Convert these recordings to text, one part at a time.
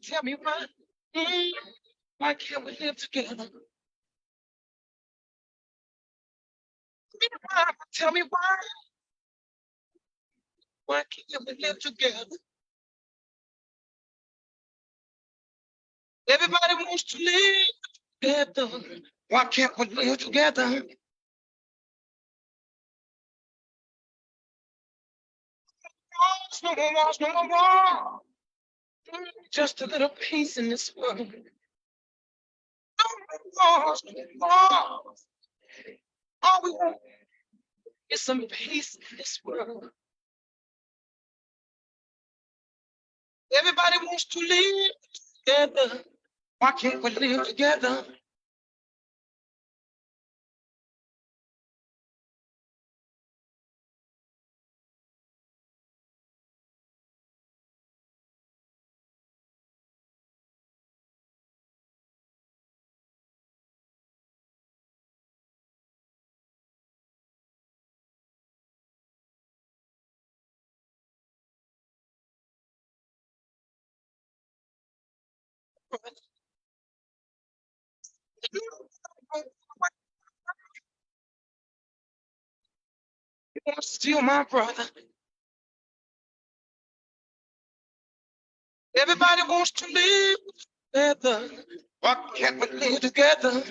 Tell me why. Mm, why can't we live together? Tell me why. Why can't we live together? Everybody wants to live together. Why can't we live together? No more wars, no more war. Just a little peace in this world. No more wars, no more wars. All we want is some peace in this world. Everybody wants to live together. Why can't we live together? You want to steal my brother. Everybody wants to live together. Why can't we live together?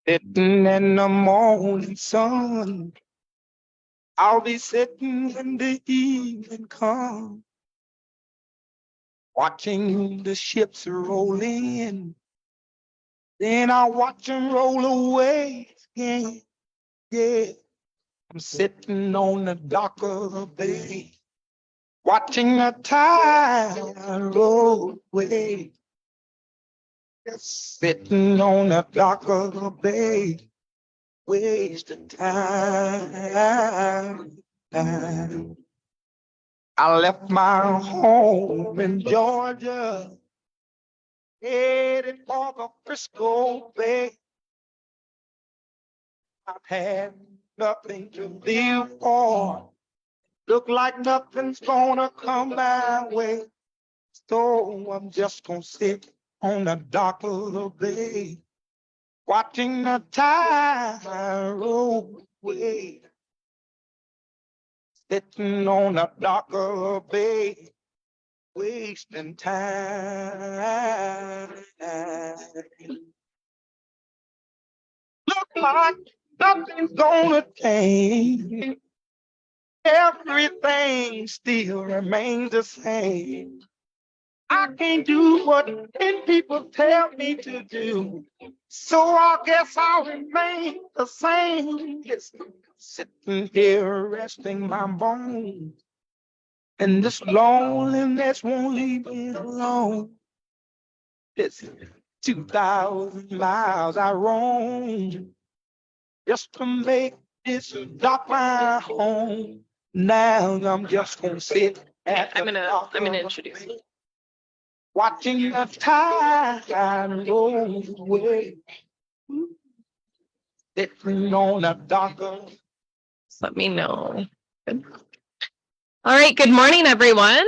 Sitting in the morning sun, I'll be sitting when the evening comes, watching the ships roll in. Then I'll watch them roll away again. Yeah, I'm sitting on the dock of the bay, watching the tide roll away. Just sitting on the dock of the bay, wasting time. I left my home in Georgia, headed for the Frisco Bay. I've had nothing to live for. Look like nothing's gonna come my way. So I'm just gonna sit on the dock of the bay, watching the tide roll away. Sitting on the dock of the bay, wasting time. Look like nothing's gonna change. Everything still remains the same. I can't do what 10 people tell me to do. So I guess I'll remain the same. Just sitting here resting my bones. And this loneliness won't leave me alone. This 2,000 miles I roam just to make this dock my home. Now I'm just gonna sit at I'm gonna introduce you. watching the tide roll away. Sitting on a darker. Just let me know. Good. All right, good morning, everyone.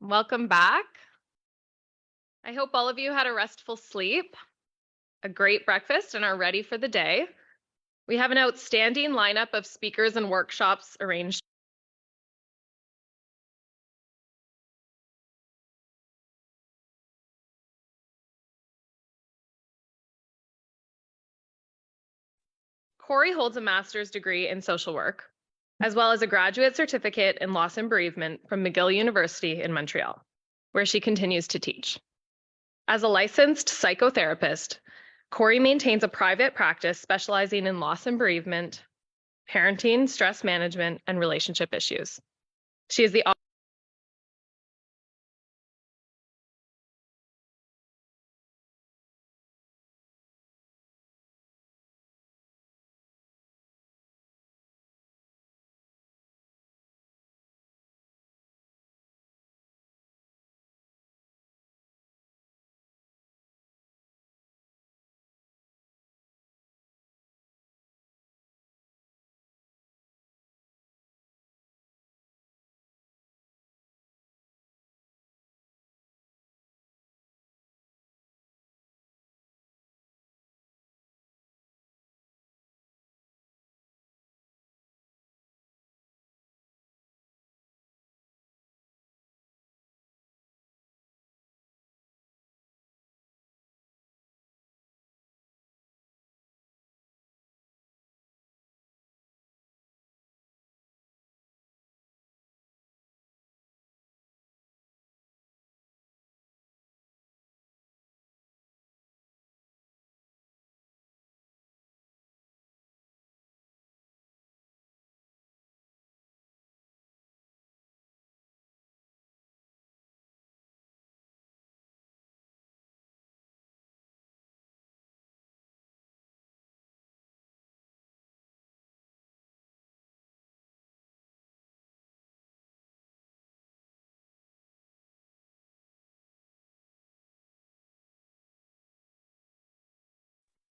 Welcome back. I hope all of you had a restful sleep, a great breakfast, and are ready for the day. We have an outstanding lineup of speakers and workshops arranged. Corrie holds a master's degree in social work, as well as a graduate certificate in loss and bereavement from McGill University in Montreal, where she continues to teach. As a licensed psychotherapist, Corrie maintains a private practice specializing in loss and bereavement, parenting, stress management, and relationship issues. She is the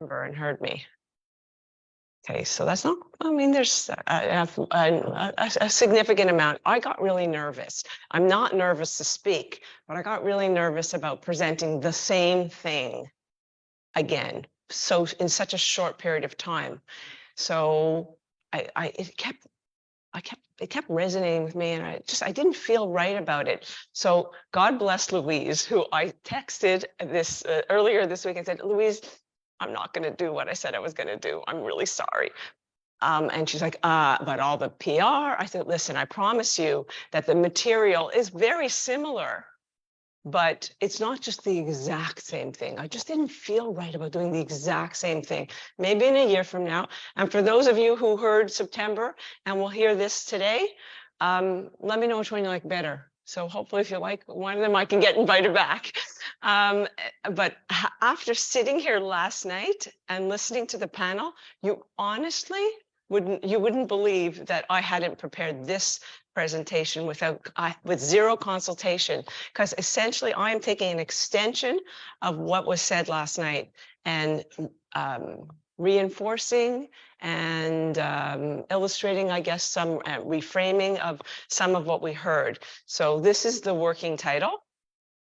and heard me. Okay, so that's not, I mean, there's a significant amount. I got really nervous. I'm not nervous to speak, but I got really nervous about presenting the same thing again, so in such a short period of time. So it kept resonating with me, and I didn't feel right about it. So God bless Louise, who I texted this earlier this week and said, Louise, I'm not going to do what I said I was going to do. I'm really sorry. And she's like, but all the PR. I said, listen, I promise you that the material is very similar, but it's not just the exact same thing. I just didn't feel right about doing the exact same thing. Maybe in a year from now. And for those of you who heard September and will hear this today, let me know which one you like better. So hopefully if you like one of them, I can get invited back. But after sitting here last night and listening to the panel, you honestly wouldn't believe that I hadn't prepared this presentation with zero consultation, because essentially I am taking an extension of what was said last night and reinforcing and illustrating, I guess, some reframing of some of what we heard. So this is the working title.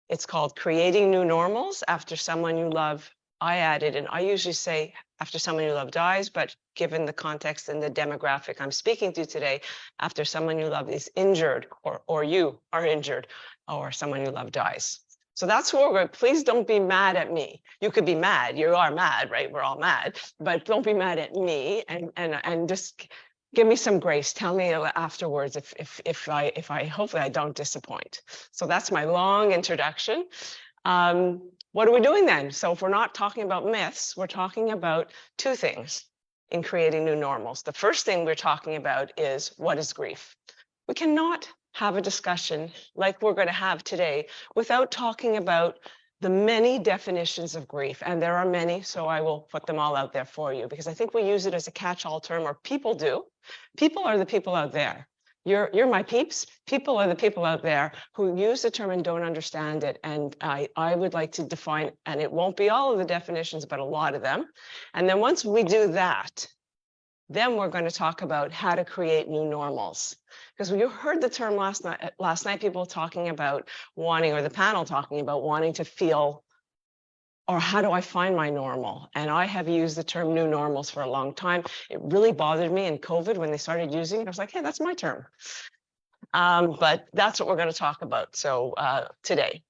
It's called Creating New Normals After Someone You Love. I added, and I usually say after someone you love dies, but given the context and the demographic I'm speaking to today, after someone you love is injured, or you are injured, or someone you love dies. So that's where we're going. Please don't be mad at me. You could be mad. You are mad, right? We're all mad, but don't be mad at me, and just give me some grace. Tell me afterwards if I hopefully I don't disappoint. So that's my long introduction. What are we doing then? So if we're not talking about myths, we're talking about two things in creating new normals. The first thing we're talking about is, what is grief? We cannot have a discussion like we're going to have today without talking about the many definitions of grief. And there are many, so I will put them all out there for you, because I think we use it as a catch-all term, or people do. People are the people out there. You're my peeps. People are the people out there who use the term and don't understand it. And I would like to define, and it won't be all of the definitions, but a lot of them. And then once we do that, then we're going to talk about how to create new normals. Because you heard the term last night, people talking about wanting, or the panel talking about wanting to feel, or how do I find my normal? And I have used the term new normals for a long time. It really bothered me in COVID when they started using it. I was like, hey, that's my term. But that's what we're going to talk about. So today,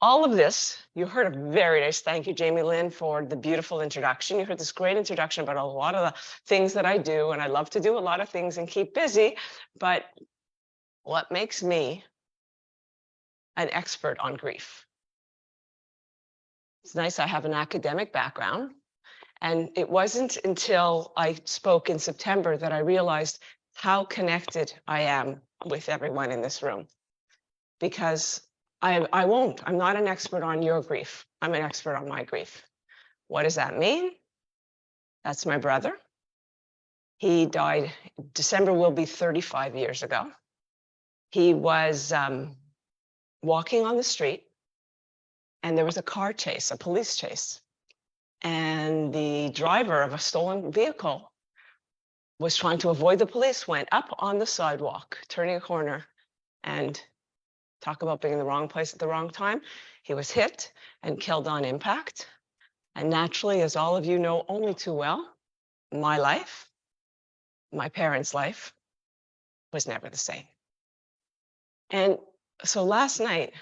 all of this, you heard a very nice thank you, Jamie Lynn, for the beautiful introduction. You heard this great introduction about a lot of the things that I do, and I love to do a lot of things and keep busy. But what makes me an expert on grief? It's nice I have an academic background. And it wasn't until I spoke in September that I realized how connected I am with everyone in this room. Because I'm not an expert on your grief. I'm an expert on my grief. What does that mean? That's my brother. He died, December will be 35 years ago. He was walking on the street, and there was a car chase, a police chase. And the driver of a stolen vehicle was trying to avoid the police, went up on the sidewalk, turning a corner, and talk about being in the wrong place at the wrong time. He was hit and killed on impact. And naturally, as all of you know only too well, my life, my parents' life, was never the same. And so last night,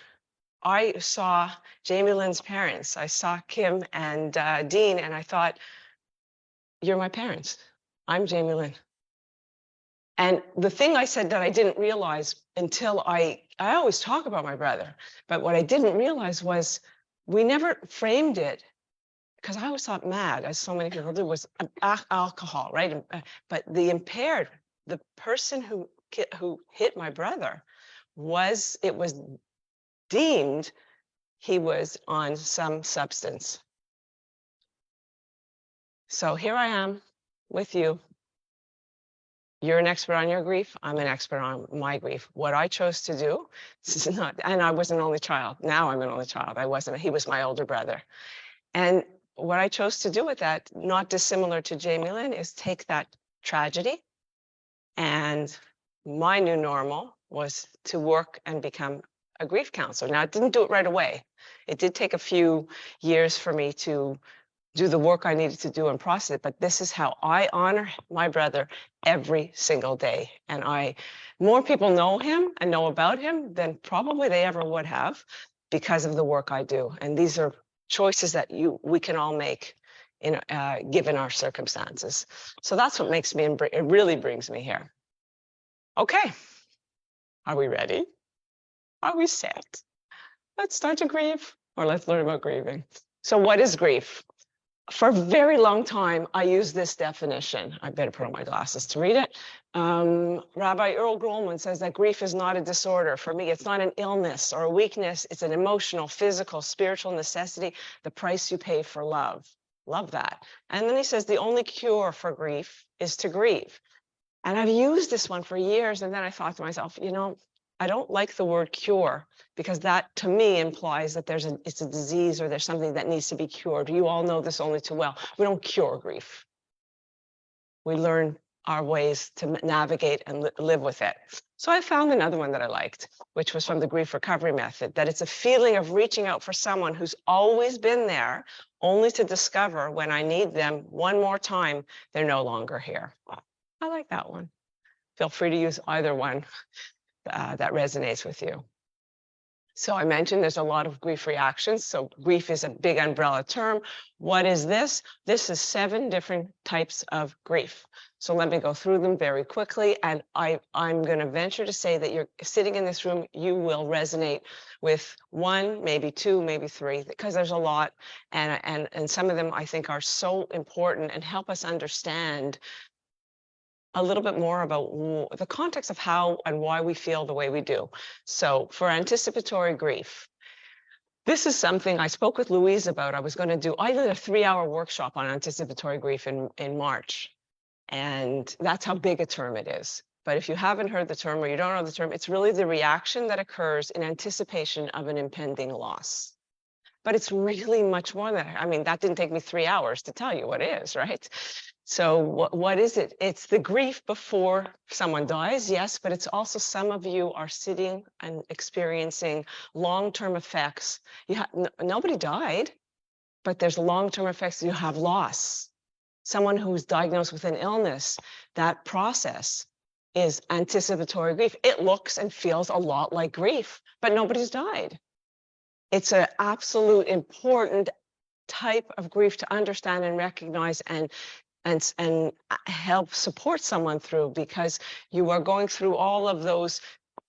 I saw Jamie Lynn's parents. I saw Kim and Dean, and I thought, you're my parents. I'm Jamie Lynn. And the thing I said that I didn't realize until I always talk about my brother, but what I didn't realize was we never framed it, because I always thought mad, as so many people do, was alcohol, right? But the person who hit my brother it was deemed he was on some substance. So here I am with you. You're an expert on your grief. I'm an expert on my grief. What I chose to do, this is not, and I was an only child. Now I'm an only child. I wasn't, he was my older brother. And what I chose to do with that, not dissimilar to Jamie Lynn, is take that tragedy, and my new normal was to work and become a grief counselor. Now, I didn't do it right away. It did take a few years for me to do the work I needed to do and process it, but this is how I honor my brother every single day. And more people know him and know about him than probably they ever would have because of the work I do. And these are choices that we can all make given our circumstances. So that's what makes me, it really brings me here. Okay, are we ready? Are we set? Let's start to grieve, or let's learn about grieving. So what is grief? For a very long time, I used this definition. I better put on my glasses to read it. Rabbi Earl Grolman says that grief is not a disorder. For me, it's not an illness or a weakness. It's an emotional, physical, spiritual necessity, the price you pay for love. Love that. And then he says the only cure for grief is to grieve. And I've used this one for years, and then I thought to myself, I don't like the word cure, because that to me implies that it's a disease or there's something that needs to be cured. You all know this only too well. We don't cure grief. We learn our ways to navigate and live with it. So I found another one that I liked, which was from the grief recovery method, that it's a feeling of reaching out for someone who's always been there, only to discover when I need them one more time, they're no longer here. I like that one. Feel free to use either one that resonates with you. So I mentioned there's a lot of grief reactions. So grief is a big umbrella term. What is this? This is 7 different types of grief. So let me go through them very quickly. And I'm going to venture to say that you're sitting in this room, you will resonate with 1, maybe 2, maybe 3, because there's a lot. And some of them I think are so important and help us understand a little bit more about the context of how and why we feel the way we do. So for anticipatory grief, this is something I spoke with Louise about. I did a 3-hour workshop on anticipatory grief in March. And that's how big a term it is. But if you haven't heard the term or you don't know the term, it's really the reaction that occurs in anticipation of an impending loss. But it's really much more than that. I mean, that didn't take me 3 hours to tell you what it is, right? So what is it? It's the grief before someone dies, yes, but it's also some of you are sitting and experiencing long-term effects. Nobody died, but there's long-term effects. You have loss. Someone who's diagnosed with an illness, that process is anticipatory grief. It looks and feels a lot like grief, but nobody's died. It's an absolute important type of grief to understand and recognize and help support someone through, because you are going through all of those,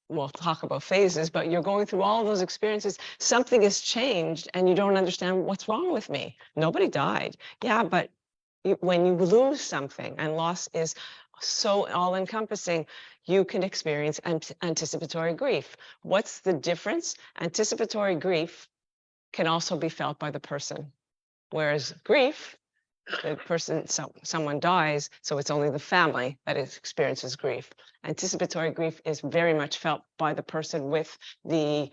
we'll talk about phases, but you're going through all of those experiences. Something has changed and you don't understand what's wrong with me. Nobody died. Yeah, but when you lose something, and loss is so all-encompassing, you can experience anticipatory grief. What's the difference? Anticipatory grief can also be felt by the person, whereas grief, the person, someone dies, so it's only the family that experiences grief. Anticipatory grief is very much felt by the person with the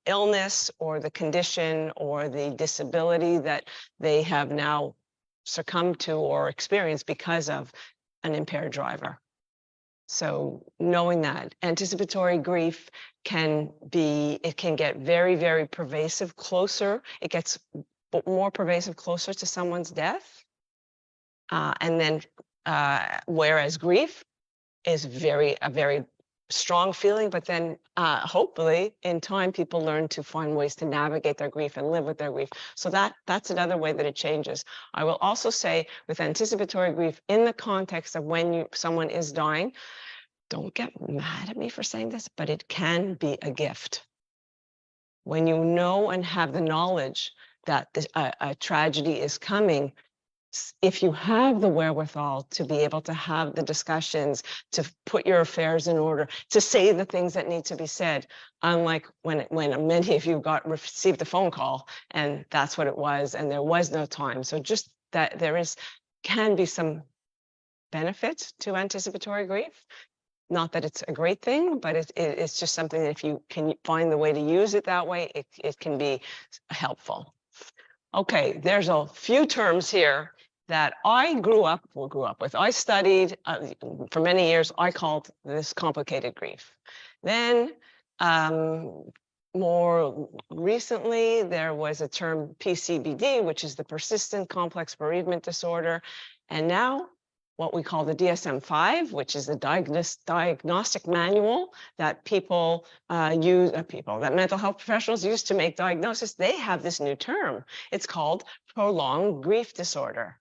illness or the condition or the disability that they have now succumbed to or experienced because of an impaired driver. So knowing that anticipatory grief can get very, very pervasive, closer. It gets more pervasive closer to someone's death. And then whereas grief is a very strong feeling, but then hopefully in time people learn to find ways to navigate their grief and live with their grief. So that's another way that it changes. I will also say with anticipatory grief, in the context of when someone is dying, don't get mad at me for saying this, but it can be a gift. When you know and have the knowledge that a tragedy is coming, if you have the wherewithal to be able to have the discussions, to put your affairs in order, to say the things that need to be said, unlike when many of you received a phone call and that's what it was and there was no time. So just that can be some benefit to anticipatory grief. Not that it's a great thing, but it's just something that if you can find the way to use it that way, it can be helpful. Okay, there's a few terms here that I grew up with. I studied for many years. I called this complicated grief. Then more recently, there was a term PCBD, which is the persistent complex bereavement disorder. And now what we call the DSM-5, which is the diagnostic manual that that mental health professionals use to make diagnosis. They have this new term. It's called prolonged grief disorder.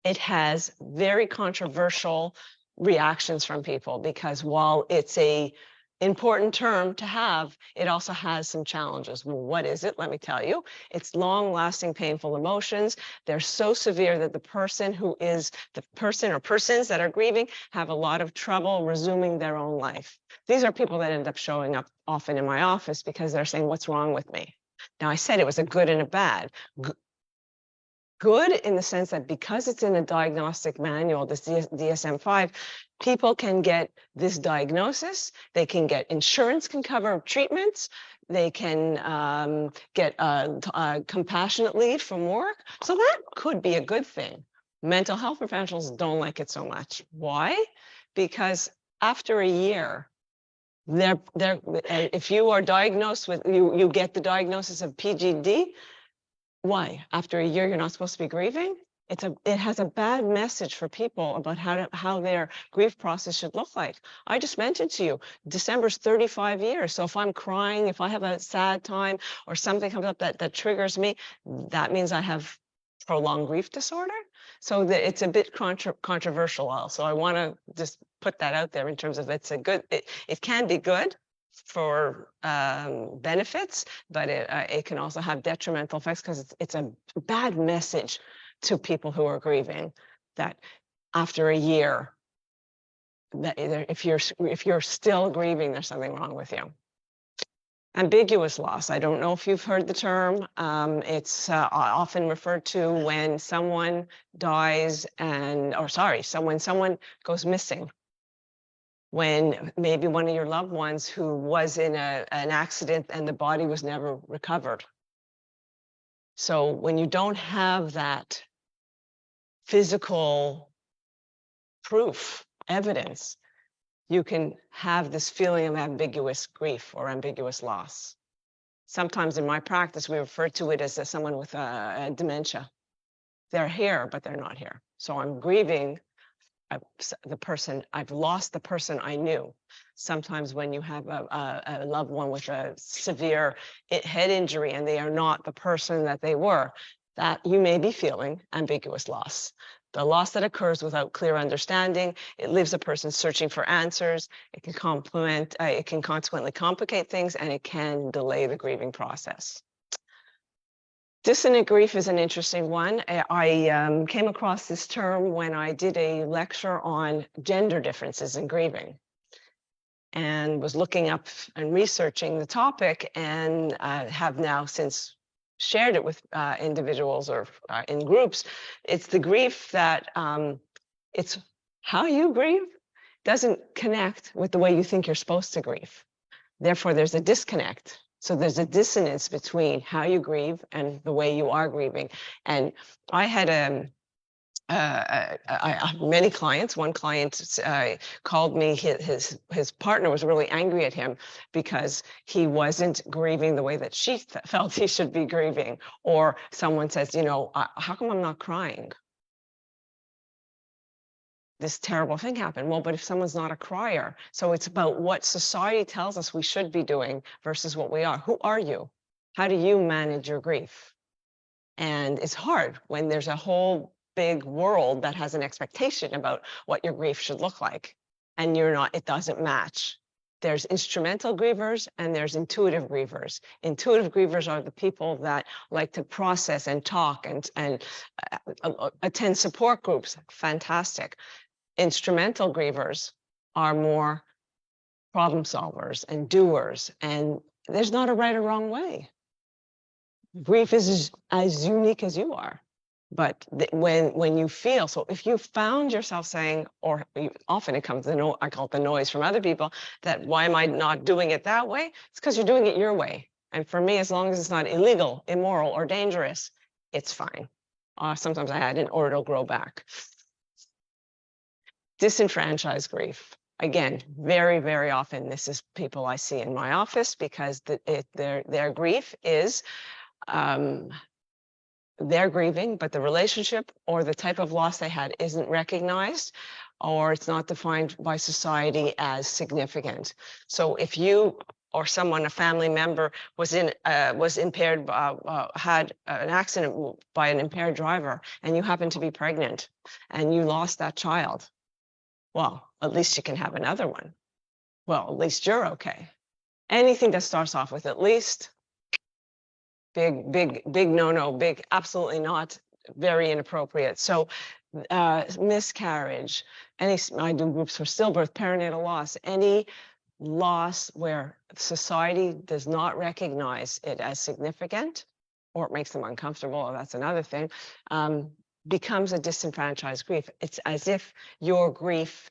It has very controversial reactions from people because while it's an important term to have, it also has some challenges. Well, what is it? Let me tell you. It's long-lasting painful emotions. They're so severe that the person or persons that are grieving have a lot of trouble resuming their own life. These are people that end up showing up often in my office because they're saying, what's wrong with me? Now, I said it was a good and a bad. Good in the sense that because it's in a diagnostic manual, this DSM-5, people can get this diagnosis. They can get insurance can cover treatments. They can get compassionate leave from work. So that could be a good thing. Mental health professionals don't like it so much. Why? Because after a year, if you are diagnosed with, you get the diagnosis of PGD. Why? After a year, you're not supposed to be grieving? It has a bad message for people about how their grief process should look like. I just mentioned to you, December's 35 years. So if I'm crying, if I have a sad time or something comes up that triggers me, that means I have prolonged grief disorder. So it's a bit controversial also. I want to just put that out there in terms of it can be good for benefits, but it can also have detrimental effects because it's a bad message to people who are grieving that after a year, that if you're still grieving, there's something wrong with you. Ambiguous loss. I don't know if you've heard the term. It's often referred to when someone dies when someone goes missing. When maybe one of your loved ones who was in an accident and the body was never recovered. So when you don't have that physical proof, evidence, you can have this feeling of ambiguous grief or ambiguous loss. Sometimes in my practice, we refer to it as someone with a dementia. They're here, but they're not here. So I'm grieving I've lost the person I knew. Sometimes when you have a loved one with a severe head injury and they are not the person that they were, that you may be feeling ambiguous loss. The loss that occurs without clear understanding, it leaves a person searching for answers. It can consequently complicate things, and it can delay the grieving process. Dissonant grief is an interesting one. I came across this term when I did a lecture on gender differences in grieving, and was looking up and researching the topic, and have now since shared it with individuals or in groups. It's the grief that it's how you grieve doesn't connect with the way you think you're supposed to grieve. Therefore, there's a disconnect. So there's a dissonance between how you grieve and the way you are grieving. And I had many clients. One client called me. His partner was really angry at him because he wasn't grieving the way that she felt he should be grieving. Or someone says, you know, how come I'm not crying? This terrible thing happened. Well, but if someone's not a crier, so it's about what society tells us we should be doing versus what we are. Who are you? How do you manage your grief? And it's hard when there's a whole big world that has an expectation about what your grief should look like, and you're not, it doesn't match. There's instrumental grievers and there's intuitive grievers. Intuitive grievers are the people that like to process and talk and attend support groups. Fantastic. Instrumental grievers are more problem solvers and doers, and there's not a right or wrong way. Grief is as unique as you are. But when you feel, so if you found yourself saying, or often it comes, I call it the noise from other people, that why am I not doing it that way? It's because you're doing it your way. And for me, as long as it's not illegal, immoral, or dangerous, it's fine. Sometimes I add in, or it'll grow back. Disenfranchised grief. Again, very, very often, this is people I see in my office because their grief is, they're grieving, but the relationship or the type of loss they had isn't recognized, or it's not defined by society as significant. So if you or someone, a family member, was impaired, had an accident by an impaired driver, and you happen to be pregnant, and you lost that child, well, at least you can have another one. Well, at least you're okay. Anything that starts off with at least, big no-no, big, absolutely not, very inappropriate. So miscarriage, I do groups for stillbirth, perinatal loss, any loss where society does not recognize it as significant, or it makes them uncomfortable, or that's another thing, becomes a disenfranchised grief. It's as if your grief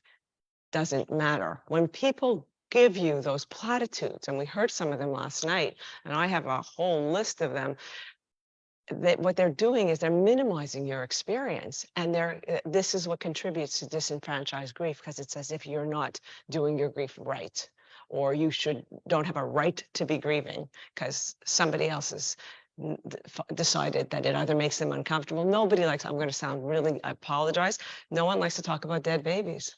doesn't matter. When people give you those platitudes, and we heard some of them last night, and I have a whole list of them, that what they're doing is they're minimizing your experience, and this is what contributes to disenfranchised grief, because it's as if you're not doing your grief right, or you don't have a right to be grieving because somebody else has decided that it either makes them uncomfortable. Nobody likes, I'm going to sound really, I apologize, no one likes to talk about dead babies.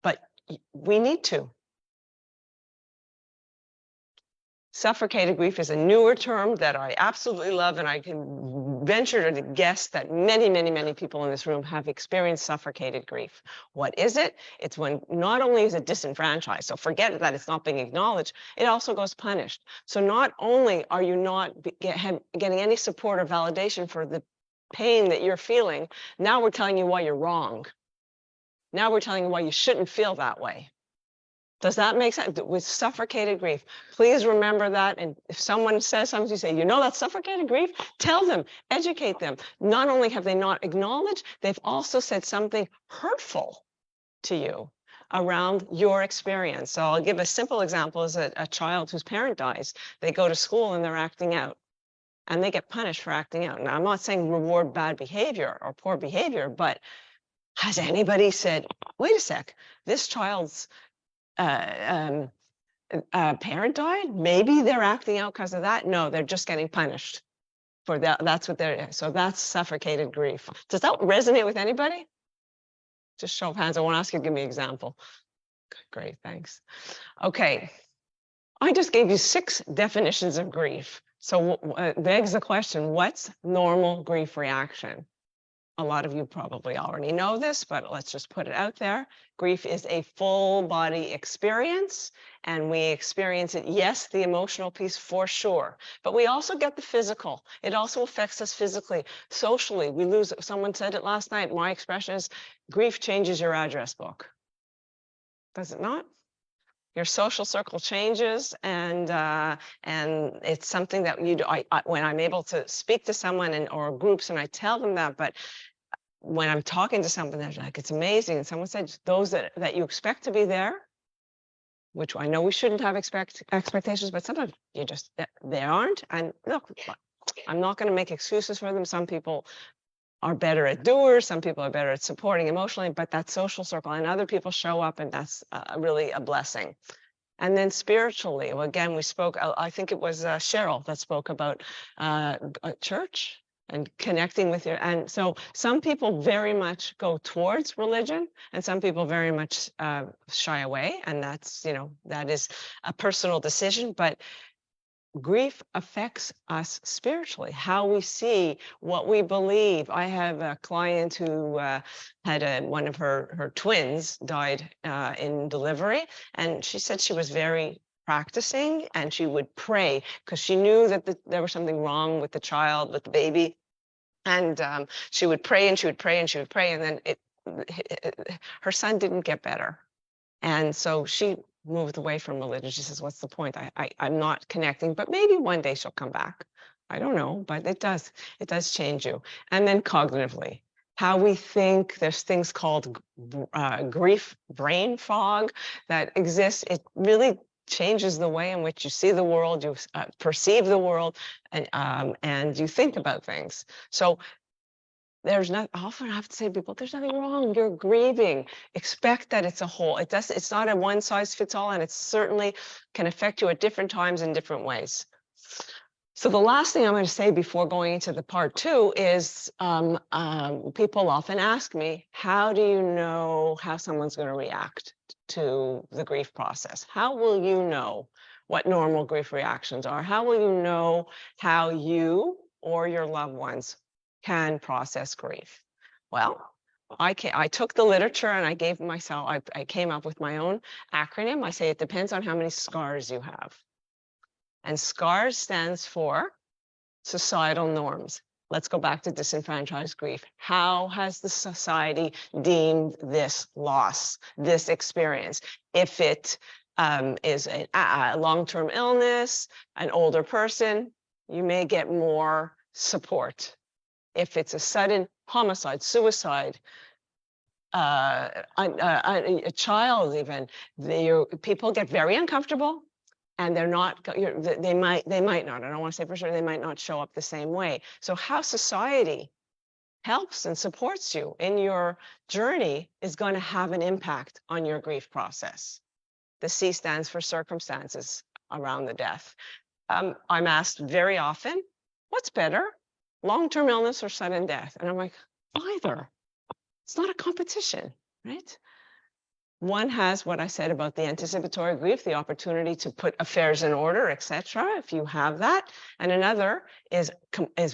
But we need to. Suffocated grief is a newer term that I absolutely love, and I can venture to guess that many, many, many people in this room have experienced suffocated grief. What is it? It's when not only is it disenfranchised, so forget that it's not being acknowledged, it also goes punished. So not only are you not getting any support or validation for the pain that you're feeling, now we're telling you why you're wrong. Now we're telling you why you shouldn't feel that way. Does that make sense? With suffocated grief, please remember that. And if someone says something, you say, you know, that's suffocated grief, tell them, educate them. Not only have they not acknowledged, they've also said something hurtful to you around your experience. So I'll give a simple example is a child whose parent dies. They go to school and they're acting out and they get punished for acting out. Now, I'm not saying reward bad behavior or poor behavior, but has anybody said, wait a sec, this child's parent died? Maybe they're acting out because of that? No, they're just getting punished for that. That's what they're, so that's suffocated grief. Does that resonate with anybody? Just show of hands. I won't ask you to give me an example. Great, thanks. Okay, I just gave you 6 definitions of grief. So begs the question, what's normal grief reaction? A lot of you probably already know this, but let's just put it out there. Grief is a full body experience, and we experience it, yes, the emotional piece for sure, but we also get the physical. It also affects us physically, socially. We lose, someone said it last night, my expression is, grief changes your address book. Does it not? Your social circle changes, and it's something that you do. When I'm able to speak to someone or groups, and I tell them that, but when I'm talking to someone, they're like, it's amazing. And someone said, those that you expect to be there, which I know we shouldn't have expectations, but sometimes you just, they aren't. And look, I'm not going to make excuses for them. Some people are better at doers, some people are better at supporting emotionally, but that social circle and other people show up, and that's really a blessing. And then spiritually, well, again, we spoke, I think it was Cheryl that spoke about church and connecting with and so some people very much go towards religion and some people very much shy away, and that's, you know, that is a personal decision, but grief affects us spiritually, how we see, what we believe. I have a client who had one of her twins died in delivery, and she said she was very practicing, and she would pray because she knew that there was something wrong with the child, with the baby. And she would pray and she would pray and she would pray, and then her son didn't get better. And so she moved away from religion. She says, what's the point? I'm not connecting, but maybe one day she'll come back. I don't know, but it does change you. And then cognitively, how we think, there's things called grief brain fog that exists. It really changes the way in which you see the world, you perceive the world, and you think about things. So there's not, often I have to say to people, there's nothing wrong, you're grieving. Expect that it's a whole. It's not a one size fits all, and it certainly can affect you at different times in different ways. So the last thing I'm going to say before going into the part 2 is people often ask me, how do you know how someone's going to react to the grief process? How will you know what normal grief reactions are? How will you know how you or your loved ones can process grief? Well, I took the literature and I gave myself, I came up with my own acronym. I say it depends on how many scars you have. And SCARS stands for societal norms. Let's go back to disenfranchised grief. How has the society deemed this loss, this experience? If it is a long-term illness, an older person, you may get more support. If it's a sudden homicide, suicide, a child even, people get very uncomfortable. And they're not, they might not, I don't want to say for sure, they might not show up the same way. So how society helps and supports you in your journey is going to have an impact on your grief process. The C stands for circumstances around the death. I'm asked very often, what's better, long-term illness or sudden death? And I'm like, either. It's not a competition, right? One has what I said about the anticipatory grief, the opportunity to put affairs in order, etc., if you have that. And another is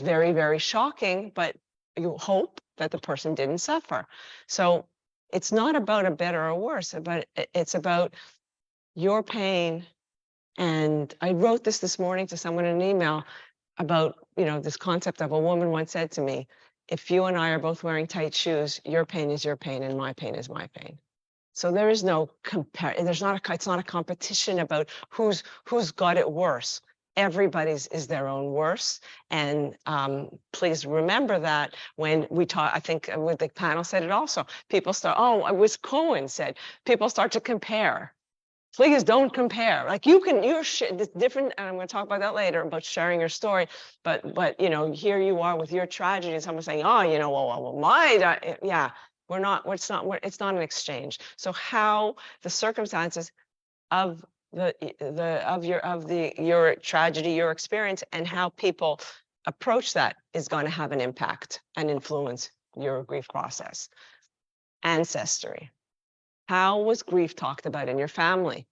very, very shocking, but you hope that the person didn't suffer. So it's not about a better or worse, but it's about your pain. And I wrote this morning to someone in an email about, you know, this concept of a woman once said to me, if you and I are both wearing tight shoes, your pain is your pain and my pain is my pain. So there is no it's not a competition about who's got it worse. Everybody's is their own worst. And please remember that when we talk, I think with the panel said it also, people start, oh, it was Cohen said, people start to compare. Please don't compare. Like you're it's different, and I'm going to talk about that later about sharing your story. But you know, here you are with your tragedy, and someone saying, "Oh, you know, yeah." It's not an exchange. So how the circumstances of your tragedy, your experience, and how people approach that is going to have an impact and influence your grief process. Ancestry. How was grief talked about in your family?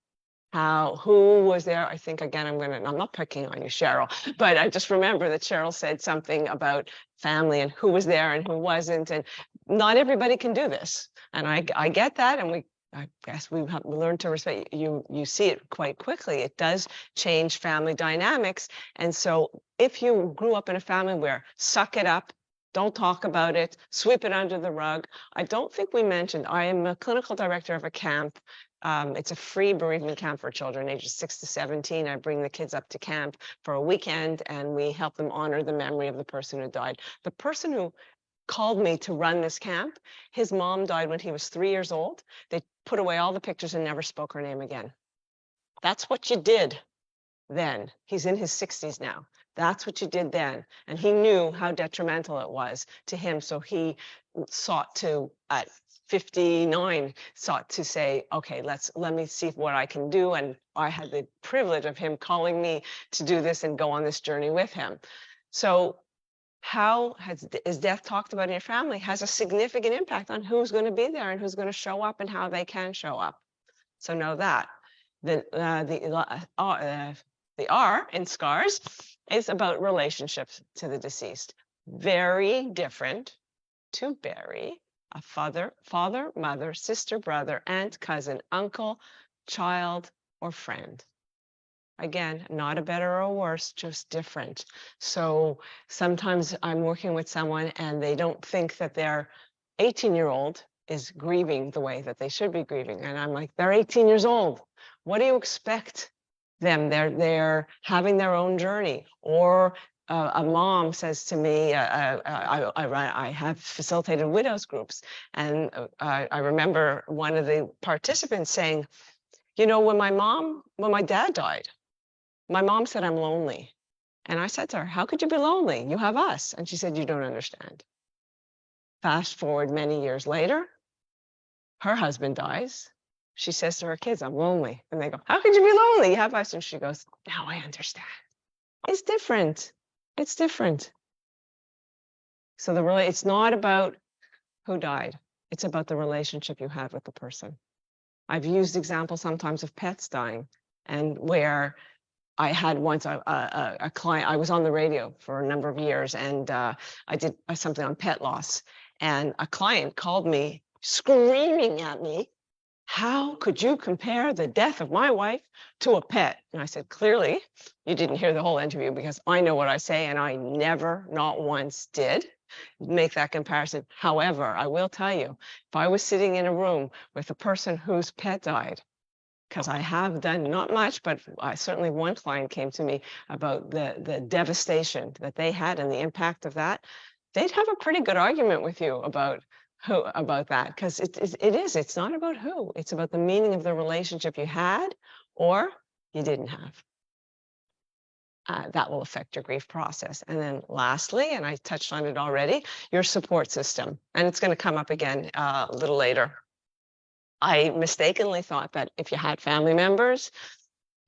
Who was there? I think, again, I'm not picking on you, Cheryl, but I just remember that Cheryl said something about family and who was there and who wasn't. And not everybody can do this. And I get that. And I guess we learned to respect you. You see it quite quickly. It does change family dynamics. And so if you grew up in a family where suck it up, don't talk about it, sweep it under the rug. I don't think we mentioned, I am a clinical director of a camp. It's a free bereavement camp for children ages 6 to 17. I bring the kids up to camp for a weekend and we help them honor the memory of the person who died. The person who called me to run this camp, his mom died when he was 3 years old. They put away all the pictures and never spoke her name again. That's what you did then. He's in his 60s now. That's what you did then. And he knew how detrimental it was to him. So he sought to, at 59, sought to say, okay, let me see what I can do. And I had the privilege of him calling me to do this and go on this journey with him. So how is death talked about in your family has a significant impact on who's going to be there and who's going to show up and how they can show up. So know that. The R in scars is about relationships to the deceased. Very different to bury a father, mother, sister, brother, aunt, cousin, uncle, child, or friend. Again, not a better or worse, just different. So sometimes I'm working with someone and they don't think that their 18-year-old is grieving the way that they should be grieving. And I'm like, they're 18 years old. What do you expect them? They're having their own journey. Or a mom says to me, I have facilitated widows groups. And I remember one of the participants saying, you know, when my dad died, my mom said, I'm lonely. And I said to her, how could you be lonely? You have us. And she said, you don't understand. Fast forward many years later, her husband dies. She says to her kids, I'm lonely. And they go, how could you be lonely? You have us. And she goes, now I understand. It's different. It's different. So it's not about who died. It's about the relationship you had with the person. I've used examples sometimes of pets dying, and where I had once a client. I was on the radio for a number of years, and I did something on pet loss. And a client called me screaming at me, how could you compare the death of my wife to a pet? And I said, clearly, you didn't hear the whole interview, because I know what I say, and I never, not once, did make that comparison. However, I will tell you, if I was sitting in a room with a person whose pet died, because I have done not much, but certainly one client came to me about the devastation that they had and the impact of that, they'd have a pretty good argument with you about that, because it's not about who, it's about the meaning of the relationship you had or you didn't have. That will affect your grief process. And then lastly, and I touched on it already, your support system. And it's going to come up again a little later. I mistakenly thought that if you had family members,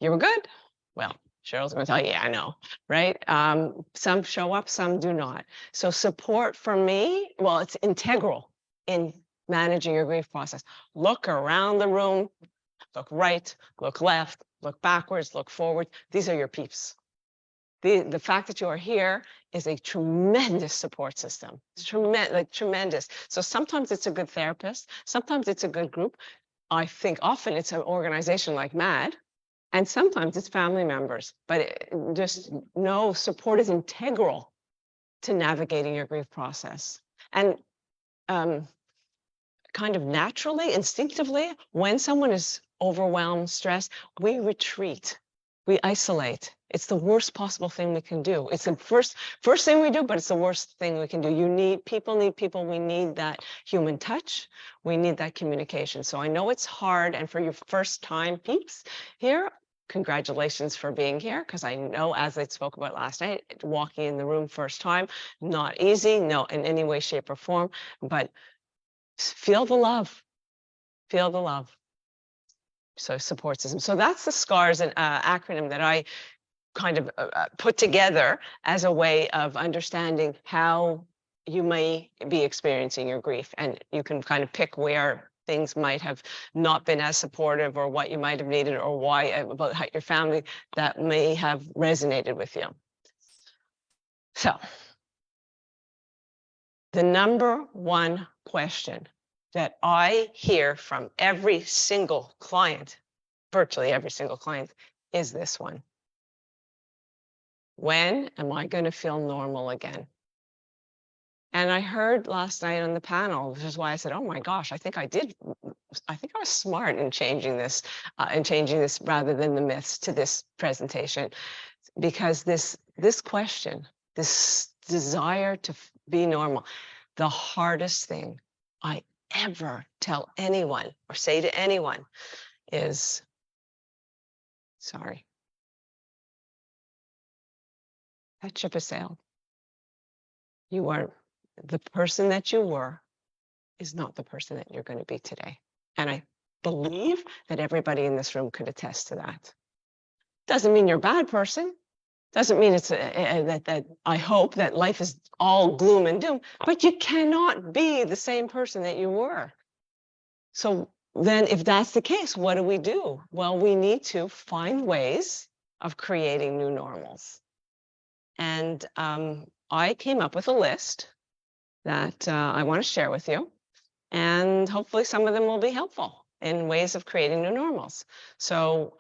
you were good. Well, Cheryl's going to tell you, yeah, I know, right? Some show up, some do not. So support for me, well, it's integral in managing your grief process. Look around the room, look right, look left, look backwards, look forward. These are your peeps. The fact that you are here is a tremendous support system. It's tremendous. So sometimes it's a good therapist, sometimes it's a good group. I think often it's an organization like MAD, and sometimes it's family members. But just know support is integral to navigating your grief process. And kind of naturally, instinctively, when someone is overwhelmed, stressed, we retreat, we isolate. It's the worst possible thing we can do. It's the first thing we do, but it's the worst thing we can do. Need people. We need that human touch. We need that communication. So I know it's hard, and for your first time peeps here, congratulations for being here, because I know, as I spoke about last night, walking in the room first time, not easy, no, in any way, shape, or form, but feel the love. Feel the love. So support system. So that's the SCARS acronym that I kind of put together as a way of understanding how you may be experiencing your grief. And you can kind of pick where things might have not been as supportive, or what you might have needed, or why about your family that may have resonated with you. So the number one question that I hear from every single client, virtually every single client, is this one. When am I going to feel normal again? And I heard last night on the panel, which is why I said, oh my gosh, I think I was smart in changing this rather than the myths to this presentation, because this question, this desire to be normal, the hardest thing I ever tell anyone or say to anyone is, sorry, that ship has sailed. You are the person that you were is not the person that you're going to be today. And I believe that everybody in this room could attest to that. Doesn't mean you're a bad person. Doesn't mean it's that I hope that life is all gloom and doom, but you cannot be the same person that you were. So then if that's the case, what do? Well, we need to find ways of creating new normals. And I came up with a list that I want to share with you. And hopefully some of them will be helpful in ways of creating new normals. So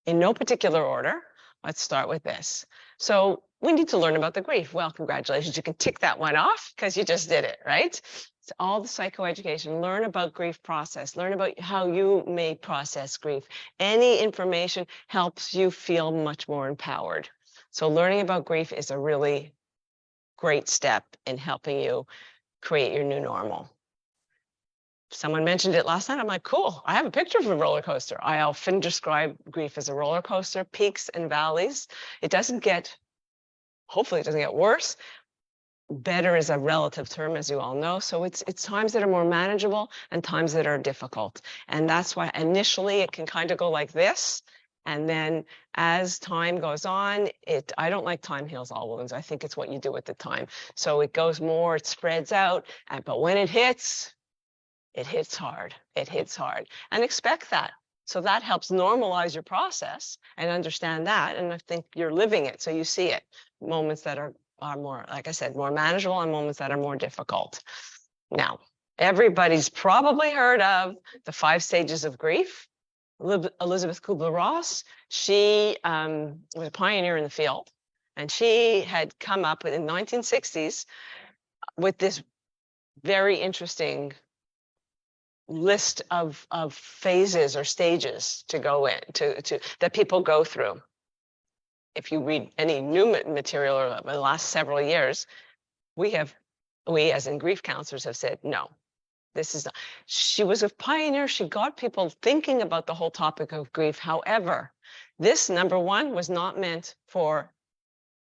in no particular order, let's start with this. So we need to learn about the grief. Well, congratulations, you can tick that one off because you just did it, right? It's all the psychoeducation. Learn about grief process. Learn about how you may process grief. Any information helps you feel much more empowered. So learning about grief is a really great step in helping you create your new normal. Someone mentioned it last night. I'm like, cool, I have a picture of a roller coaster. I often describe grief as a roller coaster, peaks and valleys. Hopefully it doesn't get worse. Better is a relative term, as you all know. So it's times that are more manageable and times that are difficult. And that's why initially it can kind of go like this. And then as time goes on, I don't like time heals all wounds. I think it's what you do at the time. So it goes more, it spreads out, but when it hits hard. It hits hard. And expect that. So that helps normalize your process and understand that. And I think you're living it, so you see it. Moments that are more, like I said, more manageable, and moments that are more difficult. Now, everybody's probably heard of the 5 stages of grief. Elizabeth Kubler-Ross, she was a pioneer in the field, and she had come up in the 1960s with this very interesting list of phases or stages to go in to that people go through. If you read any new material over the last several years, we as in grief counselors have said, no, this is not. She was a pioneer. She got people thinking about the whole topic of grief. However, this number 1 was not meant for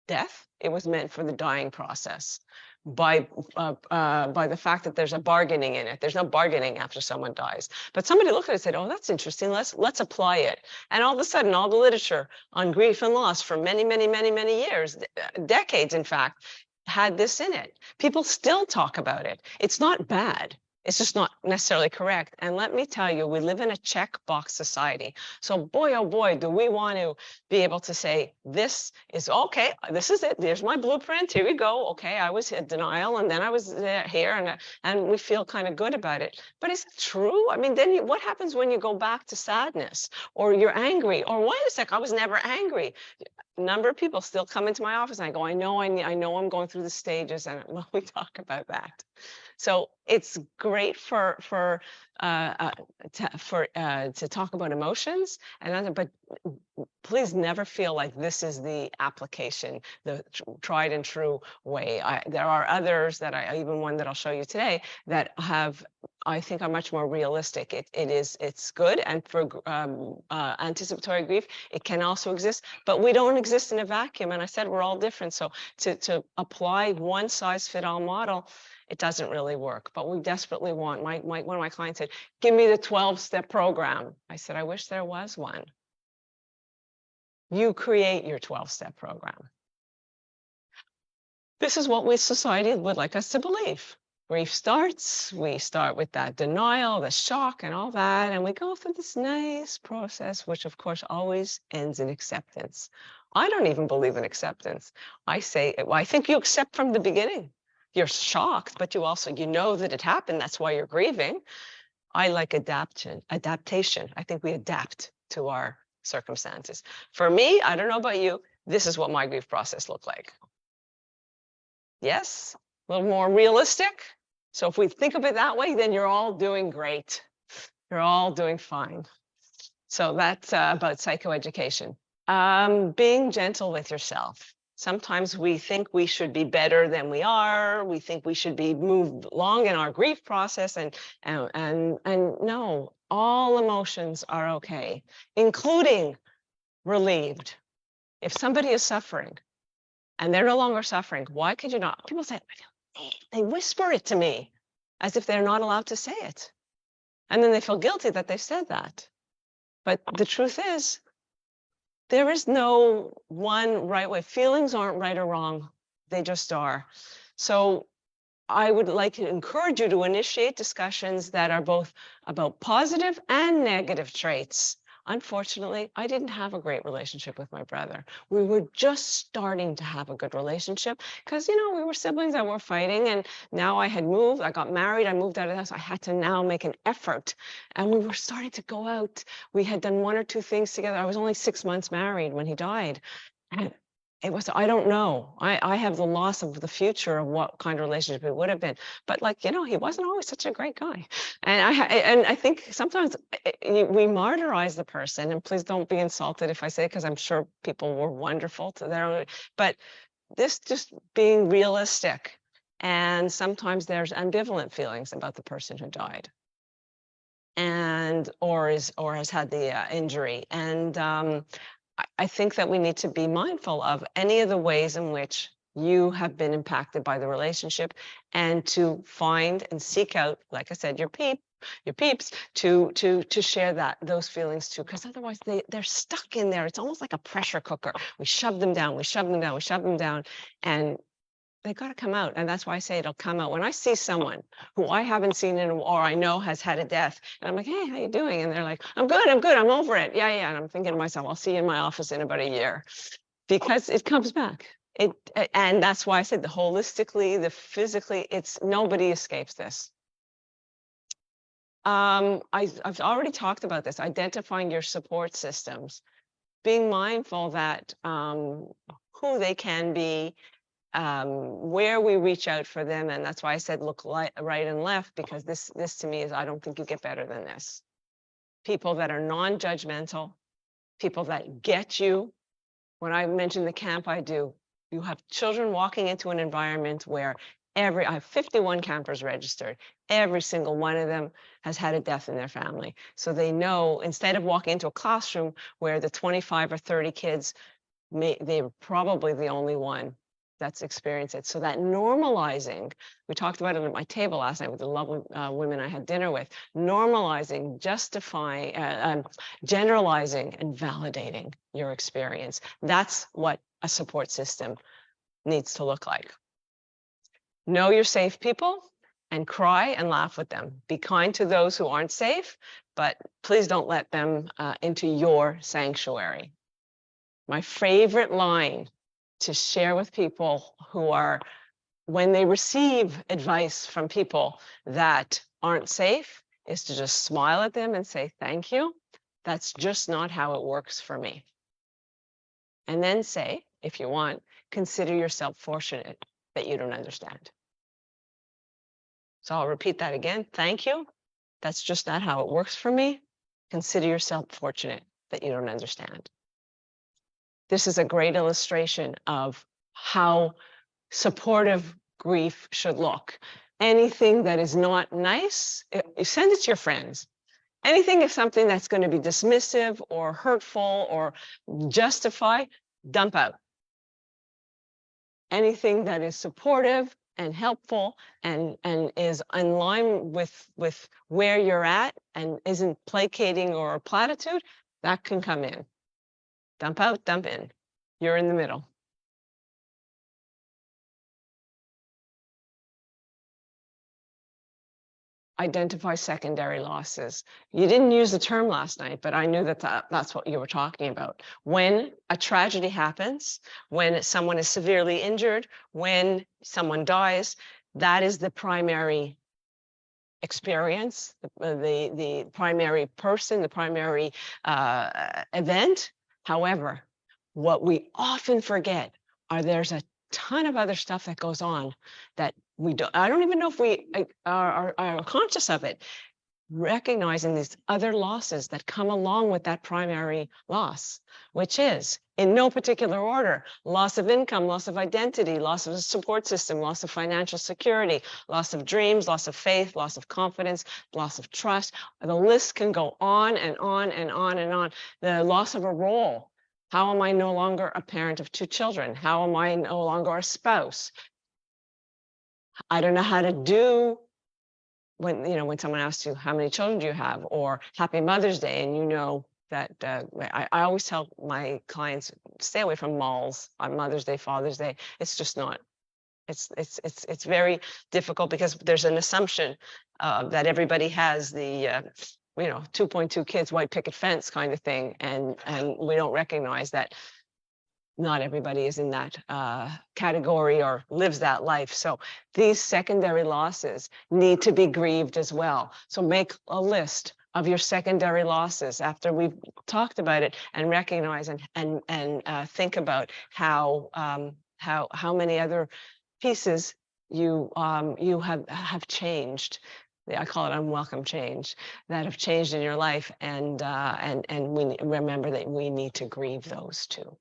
death. It was meant for the dying process. By the fact that there's a bargaining in it. There's no bargaining after someone dies. But somebody looked at it and said, oh, that's interesting. Let's apply it. And all of a sudden, all the literature on grief and loss for many, many, many, many years, decades, in fact, had this in it. People still talk about it. It's not bad. It's just not necessarily correct. And let me tell you, we live in a checkbox society. So boy, oh boy, do we want to be able to say, this is okay, this is it, there's my blueprint, here we go. Okay, I was in denial and then I was here and we feel kind of good about it. But is it true? I mean, then what happens when you go back to sadness or you're angry or wait a sec, I was never angry? A number of people still come into my office and I go, I know I'm going through the stages, and well, we talk about that. So it's great to talk about emotions but please never feel like this is the application, the tried and true way. There are others even one that I'll show you today that I think are much more realistic. It's good, and for anticipatory grief, it can also exist, but we don't exist in a vacuum. And I said we're all different, so to apply one size fit all model, it doesn't really work. But we desperately want. One of my clients said, "Give me the 12-step program." I said, "I wish there was one." You create your 12-step program. This is what society would like us to believe. Grief starts, we start with that denial, the shock, and all that, and we go through this nice process, which of course always ends in acceptance. I don't even believe in acceptance. I say, well, I think you accept from the beginning. You're shocked, but you know that it happened. That's why you're grieving. I like adaptation. I think we adapt to our circumstances. For me, I don't know about you, this is what my grief process looked like. Yes, a little more realistic. So if we think of it that way, then you're all doing great. You're all doing fine. So that's about psychoeducation. Being gentle with yourself. Sometimes we think we should be better than we are. We think we should be moved along in our grief process, and no, all emotions are okay, including relieved. If somebody is suffering and they're no longer suffering, why could you not? People say, they whisper it to me as if they're not allowed to say it. And then they feel guilty that they said that. But the truth is, there is no one right way. Feelings aren't right or wrong. They just are. So I would like to encourage you to initiate discussions that are both about positive and negative traits. Unfortunately, I didn't have a great relationship with my brother. We were just starting to have a good relationship because, we were siblings and we're fighting. And now I had moved, I got married, I moved out of the house. I had to now make an effort. And we were starting to go out. We had done one or two things together. I was only 6 months married when he died. And it was, I don't know. I have the loss of the future of what kind of relationship it would have been. But he wasn't always such a great guy. And I think sometimes we martyrize the person, and please don't be insulted if I say it, because I'm sure people were wonderful to their own, but this just being realistic. And sometimes there's ambivalent feelings about the person who died or has had the injury. And I think that we need to be mindful of any of the ways in which you have been impacted by the relationship, and to find and seek out, like I said, your peeps to share those feelings too, because otherwise they're stuck in there. It's almost like a pressure cooker. We shove them down, and they got to come out. And that's why I say it'll come out. When I see someone who I haven't seen or I know has had a death, and I'm like, hey, how you doing? And they're like, I'm good, I'm over it. Yeah. And I'm thinking to myself, I'll see you in my office in about a year, because it comes back. And that's why I said the holistically, the physically, nobody escapes this. I've already talked about this, identifying your support systems, being mindful that who they can be, where we reach out for them. And that's why I said look right and left, because this to me is, I don't think you get better than this. People that are non-judgmental, people that get you. When I mentioned the camp I do, you have children walking into an environment where I have 51 campers registered. Every single one of them has had a death in their family. So they know, instead of walking into a classroom where the 25 or 30 kids, they're probably the only one that's experienced it. So that normalizing, we talked about it at my table last night with the lovely women I had dinner with, normalizing, justifying, generalizing, and validating your experience. That's what a support system needs to look like. Know you're safe, people, and cry and laugh with them. Be kind to those who aren't safe, but please don't let them into your sanctuary. My favorite line to share with people when they receive advice from people that aren't safe, is to just smile at them and say, thank you. That's just not how it works for me. And then say, if you want, consider yourself fortunate that you don't understand. So I'll repeat that again. Thank you. That's just not how it works for me. Consider yourself fortunate that you don't understand. This is a great illustration of how supportive grief should look. Anything that is not nice, send it to your friends. Anything is something that's going to be dismissive or hurtful or justify, dump out. Anything that is supportive and helpful and is in line with where you're at and isn't placating or a platitude, that can come in. Dump out, dump in. You're in the middle. Identify secondary losses. You didn't use the term last night, but I knew that's what you were talking about. When a tragedy happens, when someone is severely injured, when someone dies, that is the primary experience, the primary person, the primary event. However, what we often forget there's a ton of other stuff that goes on that I don't even know if we are conscious of it. Recognizing these other losses that come along with that primary loss, which is, in no particular order, loss of income, loss of identity, loss of a support system, loss of financial security, loss of dreams, loss of faith, loss of confidence, loss of trust. The list can go on and on and on and on. The loss of a role. How am I no longer a parent of 2 children? How am I no longer a spouse? I don't know how to do when someone asks you, how many children do you have, or Happy Mother's Day, and you know that I always tell my clients, stay away from malls on Mother's Day, Father's Day. It's just not. It's very difficult because there's an assumption that everybody has the 2.2 kids, white picket fence kind of thing, and we don't recognize that not everybody is in that category or lives that life. So these secondary losses need to be grieved as well. So make a list of your secondary losses after we've talked about it, and recognize and think about how many other pieces you have changed. I call it unwelcome change that have changed in your life, and we remember that we need to grieve those too.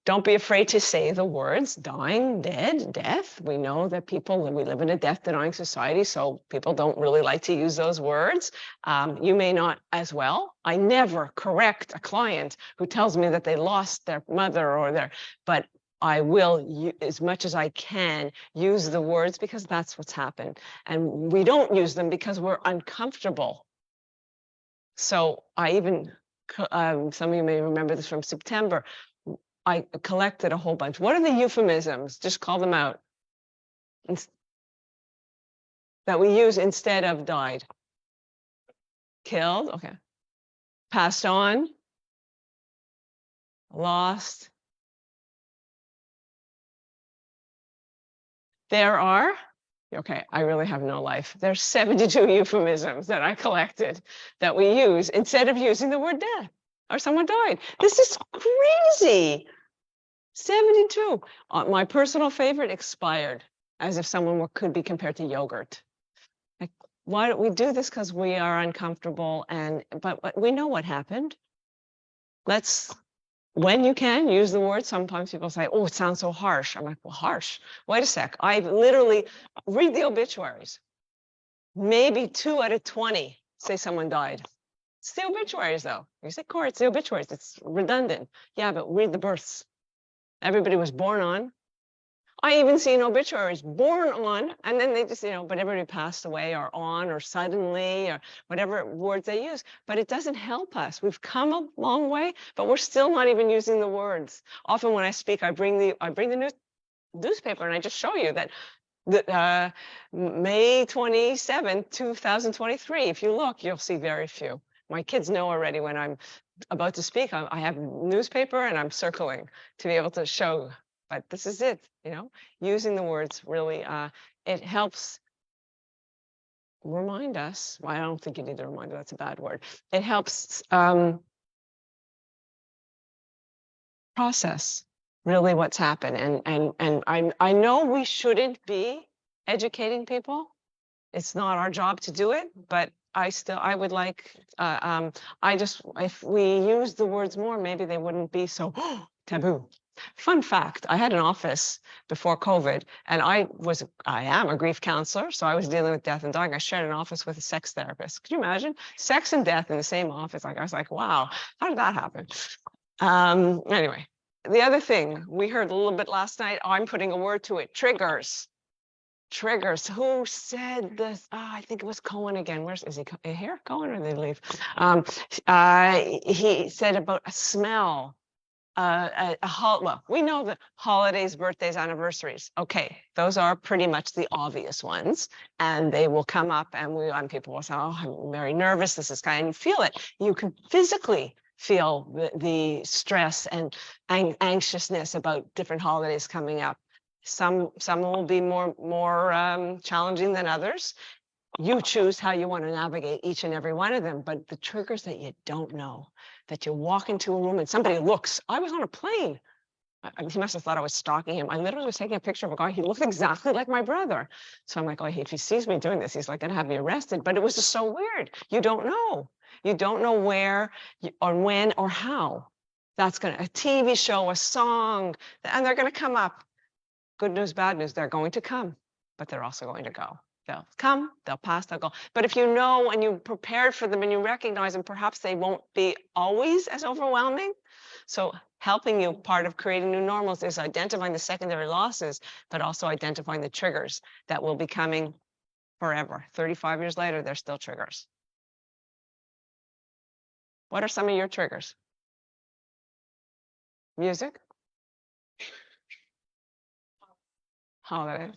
Don't be afraid to say the words dying, dead, death. We know that we live in a death-denying society, so people don't really like to use those words. You may not as well. I never correct a client who tells me that they lost their mother but I will, as much as I can, use the words because that's what's happened. And we don't use them because we're uncomfortable. So I even, some of you may remember this from September, I collected a whole bunch. What are the euphemisms? Just call them out. That we use instead of died. Killed, okay. Passed on. Lost. There are, okay, I really have no life. There's 72 euphemisms that I collected that we use instead of using the word death or someone died. This is crazy. 72. My personal favorite, expired, as if someone could be compared to yogurt. Like, why don't we do this? Because we are uncomfortable, but we know what happened. When you can, use the word. Sometimes people say, oh, it sounds so harsh. I'm like, well, harsh. Wait a sec. I literally read the obituaries. Maybe 2 out of 20 say someone died. It's the obituaries, though. You say, Corrie, it's the obituaries. It's redundant. Yeah, but read the births. Everybody was born on. I even seen obituaries born on, and then they just, but everybody passed away or on or suddenly or whatever words they use. But it doesn't help us. We've come a long way, but we're still not even using the words. Often when I speak, I bring the newspaper and I just show you that May 27th, 2023. If you look, you'll see very few. My kids know already when I'm about to speak. I have newspaper and I'm circling to be able to show. But this is it, using the words really, it helps remind us. Well, I don't think you need to remind us, that's a bad word. It helps process really what's happened. And I know we shouldn't be educating people. It's not our job to do it, but I would like, if we use the words more, maybe they wouldn't be so taboo. Fun fact, I had an office before COVID, and I am a grief counselor, so I was dealing with death and dying. I shared an office with a sex therapist. Could you imagine? Sex and death in the same office. Like, I was like, wow, how did that happen? Anyway, the other thing, we heard a little bit last night, I'm putting a word to it, triggers. Triggers. Who said this? Oh, I think it was Cohen again. Is he here? Cohen, or did they leave? He said about a smell. Well, we know that holidays, birthdays, anniversaries. Okay, those are pretty much the obvious ones, and they will come up, and people will say, "Oh, I'm very nervous. This is kind," and you feel it. You can physically feel the stress and anxiousness about different holidays coming up. Some will be more challenging than others. You choose how you want to navigate each and every one of them, but the triggers that you don't know, that you walk into a room and somebody looks. I was on a plane. He must have thought I was stalking him. I literally was taking a picture of a guy. He looked exactly like my brother. So I'm like, oh, if he sees me doing this, he's like going to have me arrested. But it was just so weird. You don't know. You don't know where or when or how that's going to, a TV show, a song, and they're going to come up. Good news, bad news, they're going to come, but they're also going to go. They'll come, they'll pass, they'll go. But if you know and you prepared for them and you recognize them, perhaps they won't be always as overwhelming. So helping you, part of creating new normals is identifying the secondary losses, but also identifying the triggers that will be coming forever. 35 years later, they're still triggers. What are some of your triggers? Music? Holiday.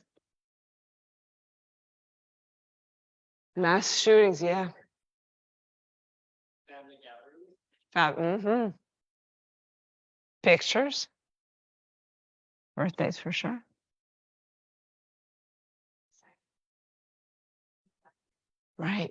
Mass shootings, yeah. Pictures. Birthdays for sure. Right.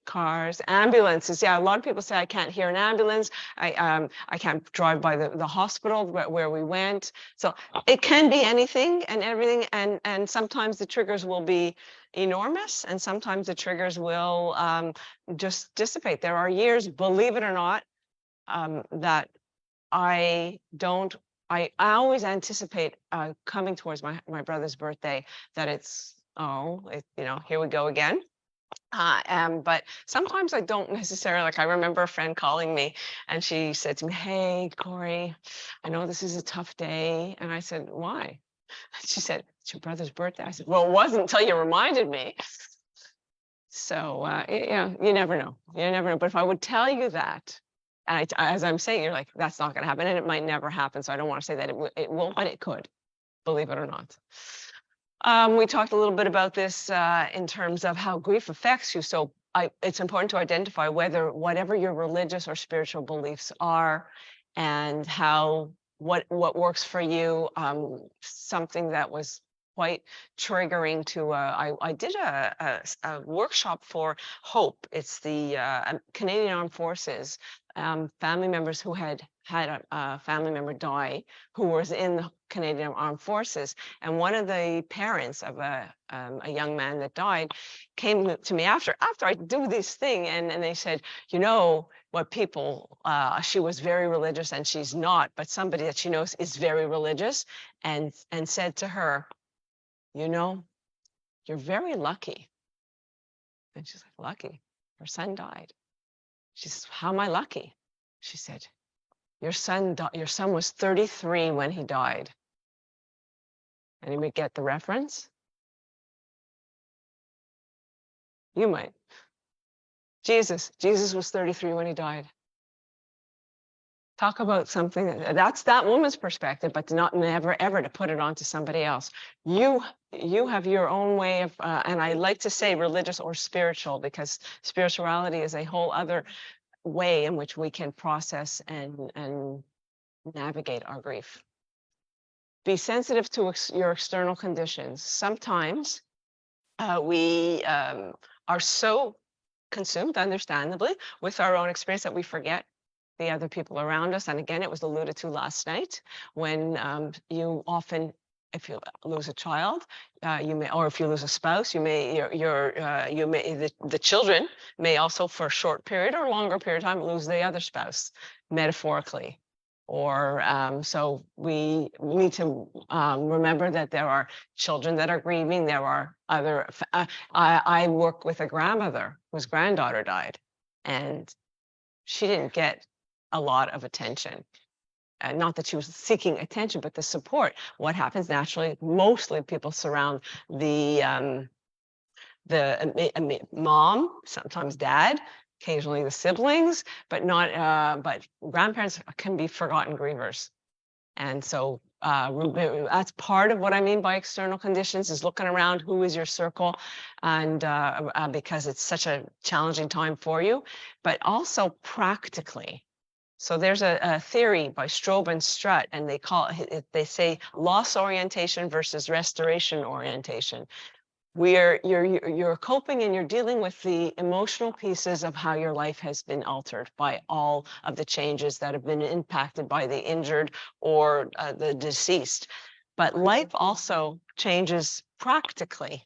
Cars, ambulances. Yeah, a lot of people say I can't hear an ambulance. I can't drive by the hospital where we went. So it can be anything and everything, and sometimes the triggers will be enormous, and sometimes the triggers will just dissipate. There are years, believe it or not, that I always anticipate coming towards my brother's birthday that it's here we go again. But sometimes I don't necessarily, like I remember a friend calling me and she said to me, "Hey, Corrie, I know this is a tough day." And I said, "Why?" She said, "It's your brother's birthday." I said, "Well, it wasn't until you reminded me." So, yeah, you never know. You never know. But if I would tell you that, and as I'm saying, you're like, that's not going to happen, and it might never happen. So I don't want to say that it won't, but it could, believe it or not. We talked a little bit about this in terms of how grief affects you. So it's important to identify whatever your religious or spiritual beliefs are, and what works for you. Something that was quite triggering to I did a workshop for HOPE. It's the Canadian Armed Forces. Family members who had a family member die who was in the Canadian Armed Forces. And one of the parents of a young man that died came to me after I do this thing, and they said, you know, what people, she was very religious and she's not, but somebody that she knows is very religious, and said to her, you know, you're very lucky. And she's like, lucky? Her son died. She says, how am I lucky? She said, your son was 33 when he died. Anybody get the reference? You might. Jesus was 33 when he died. Talk about something that's that woman's perspective, but never ever to put it onto somebody else. You have your own way of, and I like to say religious or spiritual, because spirituality is a whole other way in which we can process and navigate our grief. Be sensitive to your external conditions. Sometimes we are so consumed, understandably, with our own experience that we forget the other people around us. And again, it was alluded to last night when you often if you lose a child, you may, or if you lose a spouse, you may, the children may also, for a short period or longer period of time, lose the other spouse, metaphorically. Or so we need to remember that there are children that are grieving. There are other. I work with a grandmother whose granddaughter died, and she didn't get a lot of attention. Not that she was seeking attention, but the support. What happens naturally? Mostly people surround the mom, sometimes dad, occasionally the siblings, but not. But grandparents can be forgotten grievers, and so that's part of what I mean by external conditions, is looking around, who is your circle, and because it's such a challenging time for you, but also practically. So there's a theory by Strobe and Strutt, and they say loss orientation versus restoration orientation. Where you're coping and you're dealing with the emotional pieces of how your life has been altered by all of the changes that have been impacted by the injured or the deceased. But life also changes practically.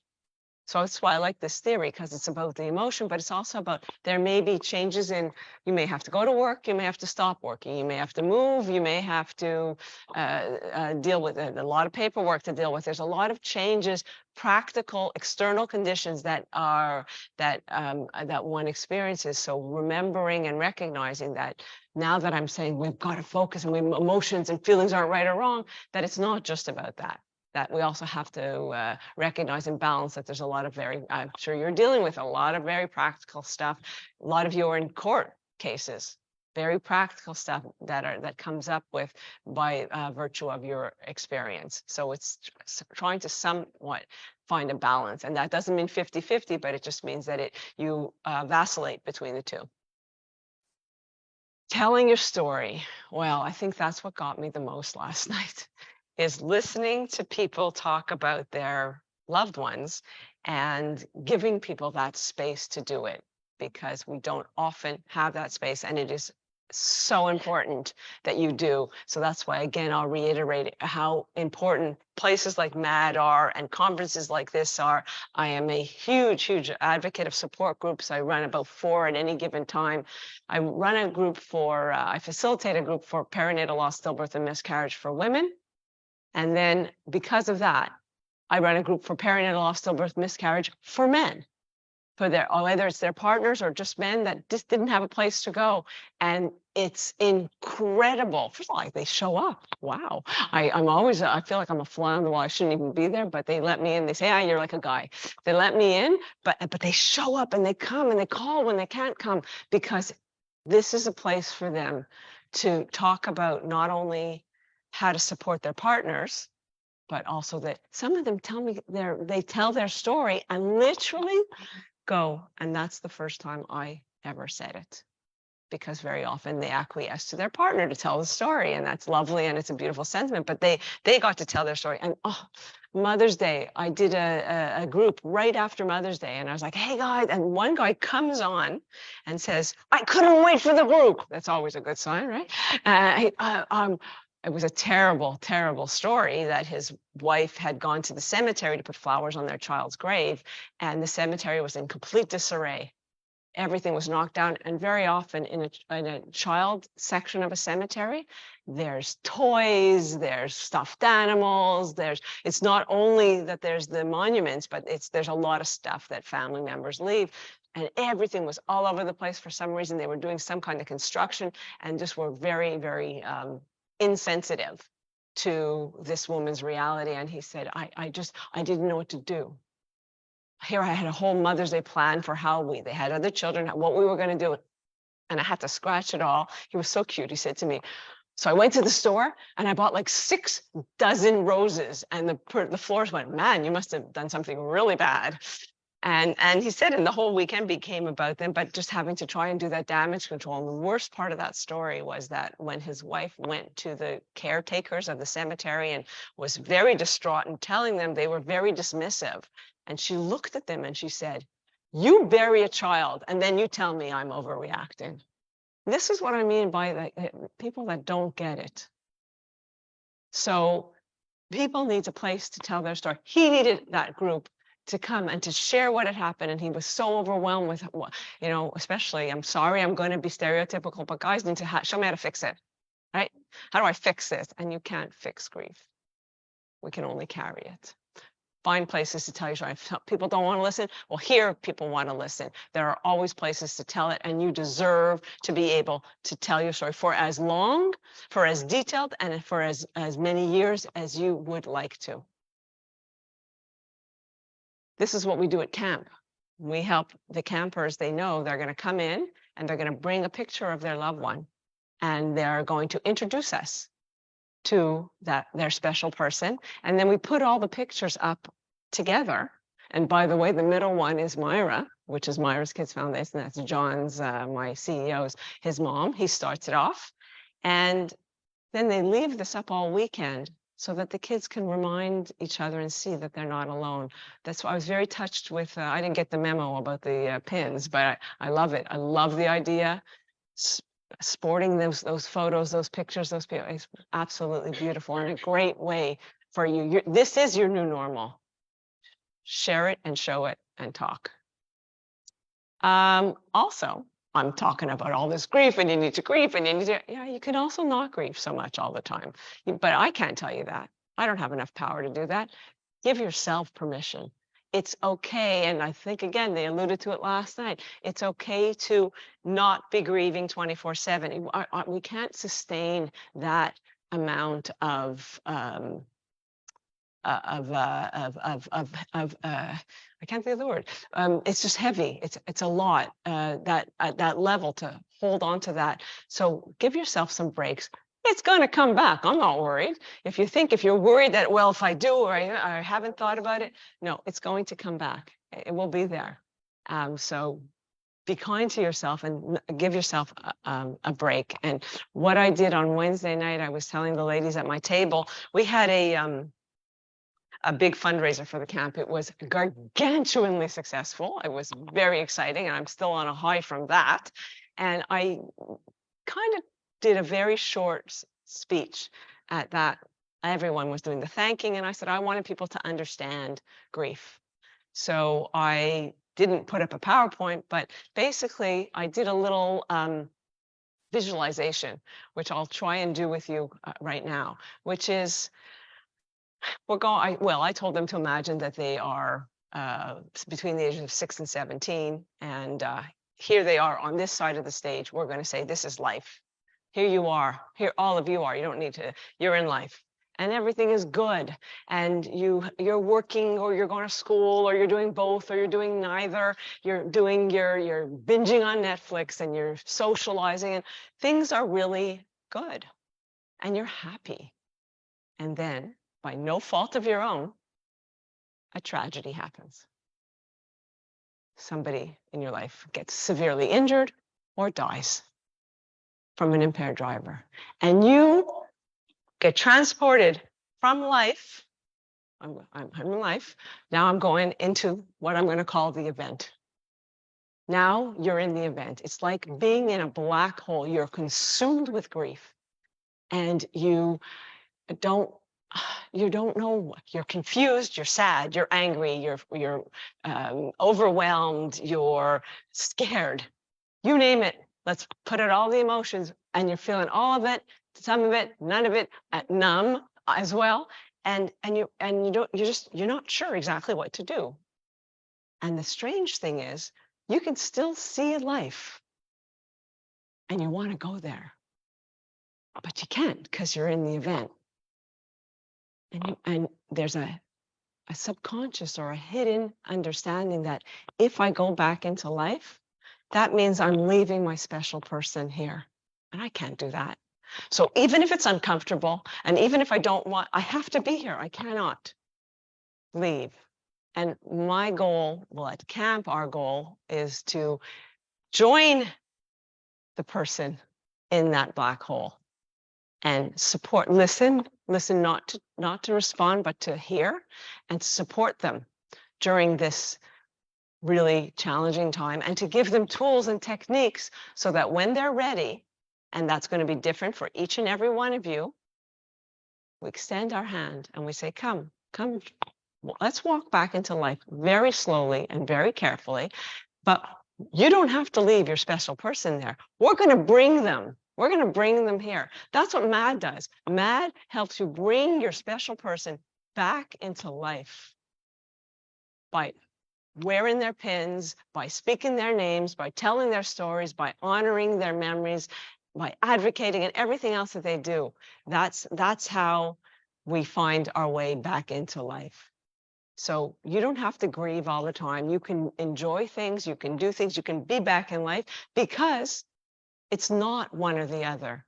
So that's why I like this theory, because it's about the emotion, but it's also about, there may be changes in, you may have to go to work, you may have to stop working, you may have to move, you may have to deal with a lot of paperwork to deal with. There's a lot of changes, practical external conditions that one experiences. So remembering and recognizing that, now that I'm saying we've got to focus and emotions and feelings aren't right or wrong, that it's not just about that. That we also have to recognize and balance that there's a lot of I'm sure you're dealing with a lot of very practical stuff. A lot of you are in court cases, very practical stuff that comes up with by virtue of your experience. So it's trying to somewhat find a balance, and that doesn't mean 50-50, but it just means that you vacillate between the two. Telling your story. Well, I think that's what got me the most last night, is listening to people talk about their loved ones and giving people that space to do it, because we don't often have that space, and it is so important that you do. So that's why, again, I'll reiterate how important places like MAD are and conferences like this are. I am a huge, huge advocate of support groups. I run about 4 at any given time. I run a group I facilitate a group for perinatal loss, stillbirth, and miscarriage for women. And then because of that, I run a group for perinatal loss, stillbirth, miscarriage for men, for whether it's their partners or just men that just didn't have a place to go. And it's incredible. First of all, they show up. Wow. I feel like I'm a fly on the wall. I shouldn't even be there, but they let me in. They say, you're like a guy. They let me in, but they show up and they come and they call when they can't come, because this is a place for them to talk about not only how to support their partners, but also that some of them tell me they tell their story and literally go, and that's the first time I ever said it, because very often they acquiesce to their partner to tell the story, and that's lovely and it's a beautiful sentiment, but they got to tell their story. And Mother's Day, I did a group right after Mother's Day, and I was like, hey guys, and one guy comes on and says, I couldn't wait for the group. That's always a good sign, right? It was a terrible, terrible story that his wife had gone to the cemetery to put flowers on their child's grave, and the cemetery was in complete disarray. Everything was knocked down, and very often in a child section of a cemetery, there's toys, there's stuffed animals, it's not only that there's the monuments, but there's a lot of stuff that family members leave. And everything was all over the place. For some reason, they were doing some kind of construction and just were very, very insensitive to this woman's reality. And he said, I didn't know what to do. Here I had a whole Mother's Day plan for they had other children, what we were going to do. And I had to scratch it all. He was so cute. He said to me, so I went to the store and I bought like 6 dozen roses, and the floors went, man, you must have done something really bad. And he said, and the whole weekend became about them, but just having to try and do that damage control. And the worst part of that story was that when his wife went to the caretakers of the cemetery and was very distraught and telling them, they were very dismissive. And she looked at them and she said, you bury a child and then you tell me I'm overreacting. This is what I mean by the people that don't get it. So People need a place to tell their story. He needed that group to come and to share what had happened. And he was so overwhelmed with, especially, I'm sorry, I'm going to be stereotypical, but guys need to show me how to fix it, right? How do I fix this? And you can't fix grief. We can only carry it. Find places to tell your story. If people don't want to listen, well, here people want to listen. There are always places to tell it, and you deserve to be able to tell your story for as long, for as detailed, and for as many years as you would like to. This is what we do at camp. We help the campers. They know they're going to come in and they're going to bring a picture of their loved one, and they're going to introduce us to their special person. And then we put all the pictures up together. And by the way, the middle one is Myra, which is Myra's Kids Foundation. That's John's, my CEO's, his mom. He starts it off. And then they leave this up all weekend so that the kids can remind each other and see that they're not alone. That's why I was very touched with, I didn't get the memo about the pins, but I love it. I love the idea. Sporting those photos, those pictures, those people, is absolutely beautiful and a great way for you. This is your new normal. Share it and show it and talk. Also, I'm talking about all this grief and you need to grieve and you need to, you can also not grieve so much all the time. But I can't tell you that. I don't have enough power to do that. Give yourself permission. It's okay, and I think, again, they alluded to it last night, it's okay to not be grieving 24/7. We can't sustain that amount of I can't think of the word. It's just heavy. It's a lot, that at that level, to hold on to that. So give yourself some breaks. It's going to come back. I'm not worried. If you're worried that, well, if I do, or I haven't thought about it, no, it's going to come back. It will be there. So be kind to yourself and give yourself a break. And what I did on Wednesday night, I was telling the ladies at my table, we had a big fundraiser for the camp. It was gargantuanly successful. It was very exciting, and I'm still on a high from that. And I kind of did a very short speech at that. Everyone was doing the thanking, and I said I wanted people to understand grief. So I didn't put up a PowerPoint, but basically I did a little visualization, which I'll try and do with you right now, which is, I told them to imagine that they are between the ages of 6 and 17, and here they are on this side of the stage. We're going to say, this is life. Here you are. Here all of you are. You don't need to. You're in life, and everything is good. And you're working, or you're going to school, or you're doing both, or you're doing neither. You're binging on Netflix, and you're socializing, and things are really good, and you're happy. And then, by no fault of your own, a tragedy happens. Somebody in your life gets severely injured or dies from an impaired driver. And you get transported from life. I'm in life. Now I'm going into what I'm going to call the event. Now you're in the event. It's like being in a black hole. You're consumed with grief, and you don't know. You're confused, you're sad, you're angry, you're overwhelmed, you're scared. You name it. Let's put out all the emotions, and you're feeling all of it, some of it, none of it, numb as well. And you're not sure exactly what to do. And the strange thing is, you can still see life, and you want to go there, but you can't because you're in the event. And there's a subconscious or a hidden understanding that if I go back into life, that means I'm leaving my special person here. And I can't do that. So even if it's uncomfortable, and even if I don't want, I have to be here. I cannot leave. And my goal, at camp, our goal is to join the person in that black hole and support, listen not to respond, but to hear, and support them during this really challenging time, and to give them tools and techniques so that when they're ready, and that's going to be different for each and every one of you, We extend our hand and we say, come, let's walk back into life very slowly and very carefully. But you don't have to leave your special person there. We're going to bring them. We're going to bring them here. That's what MAD does. MAD helps you bring your special person back into life by wearing their pins, by speaking their names, by telling their stories, by honoring their memories, by advocating and everything else that they do. That's how we find our way back into life. So you don't have to grieve all the time. You can enjoy things, you can do things, you can be back in life, because it's not one or the other.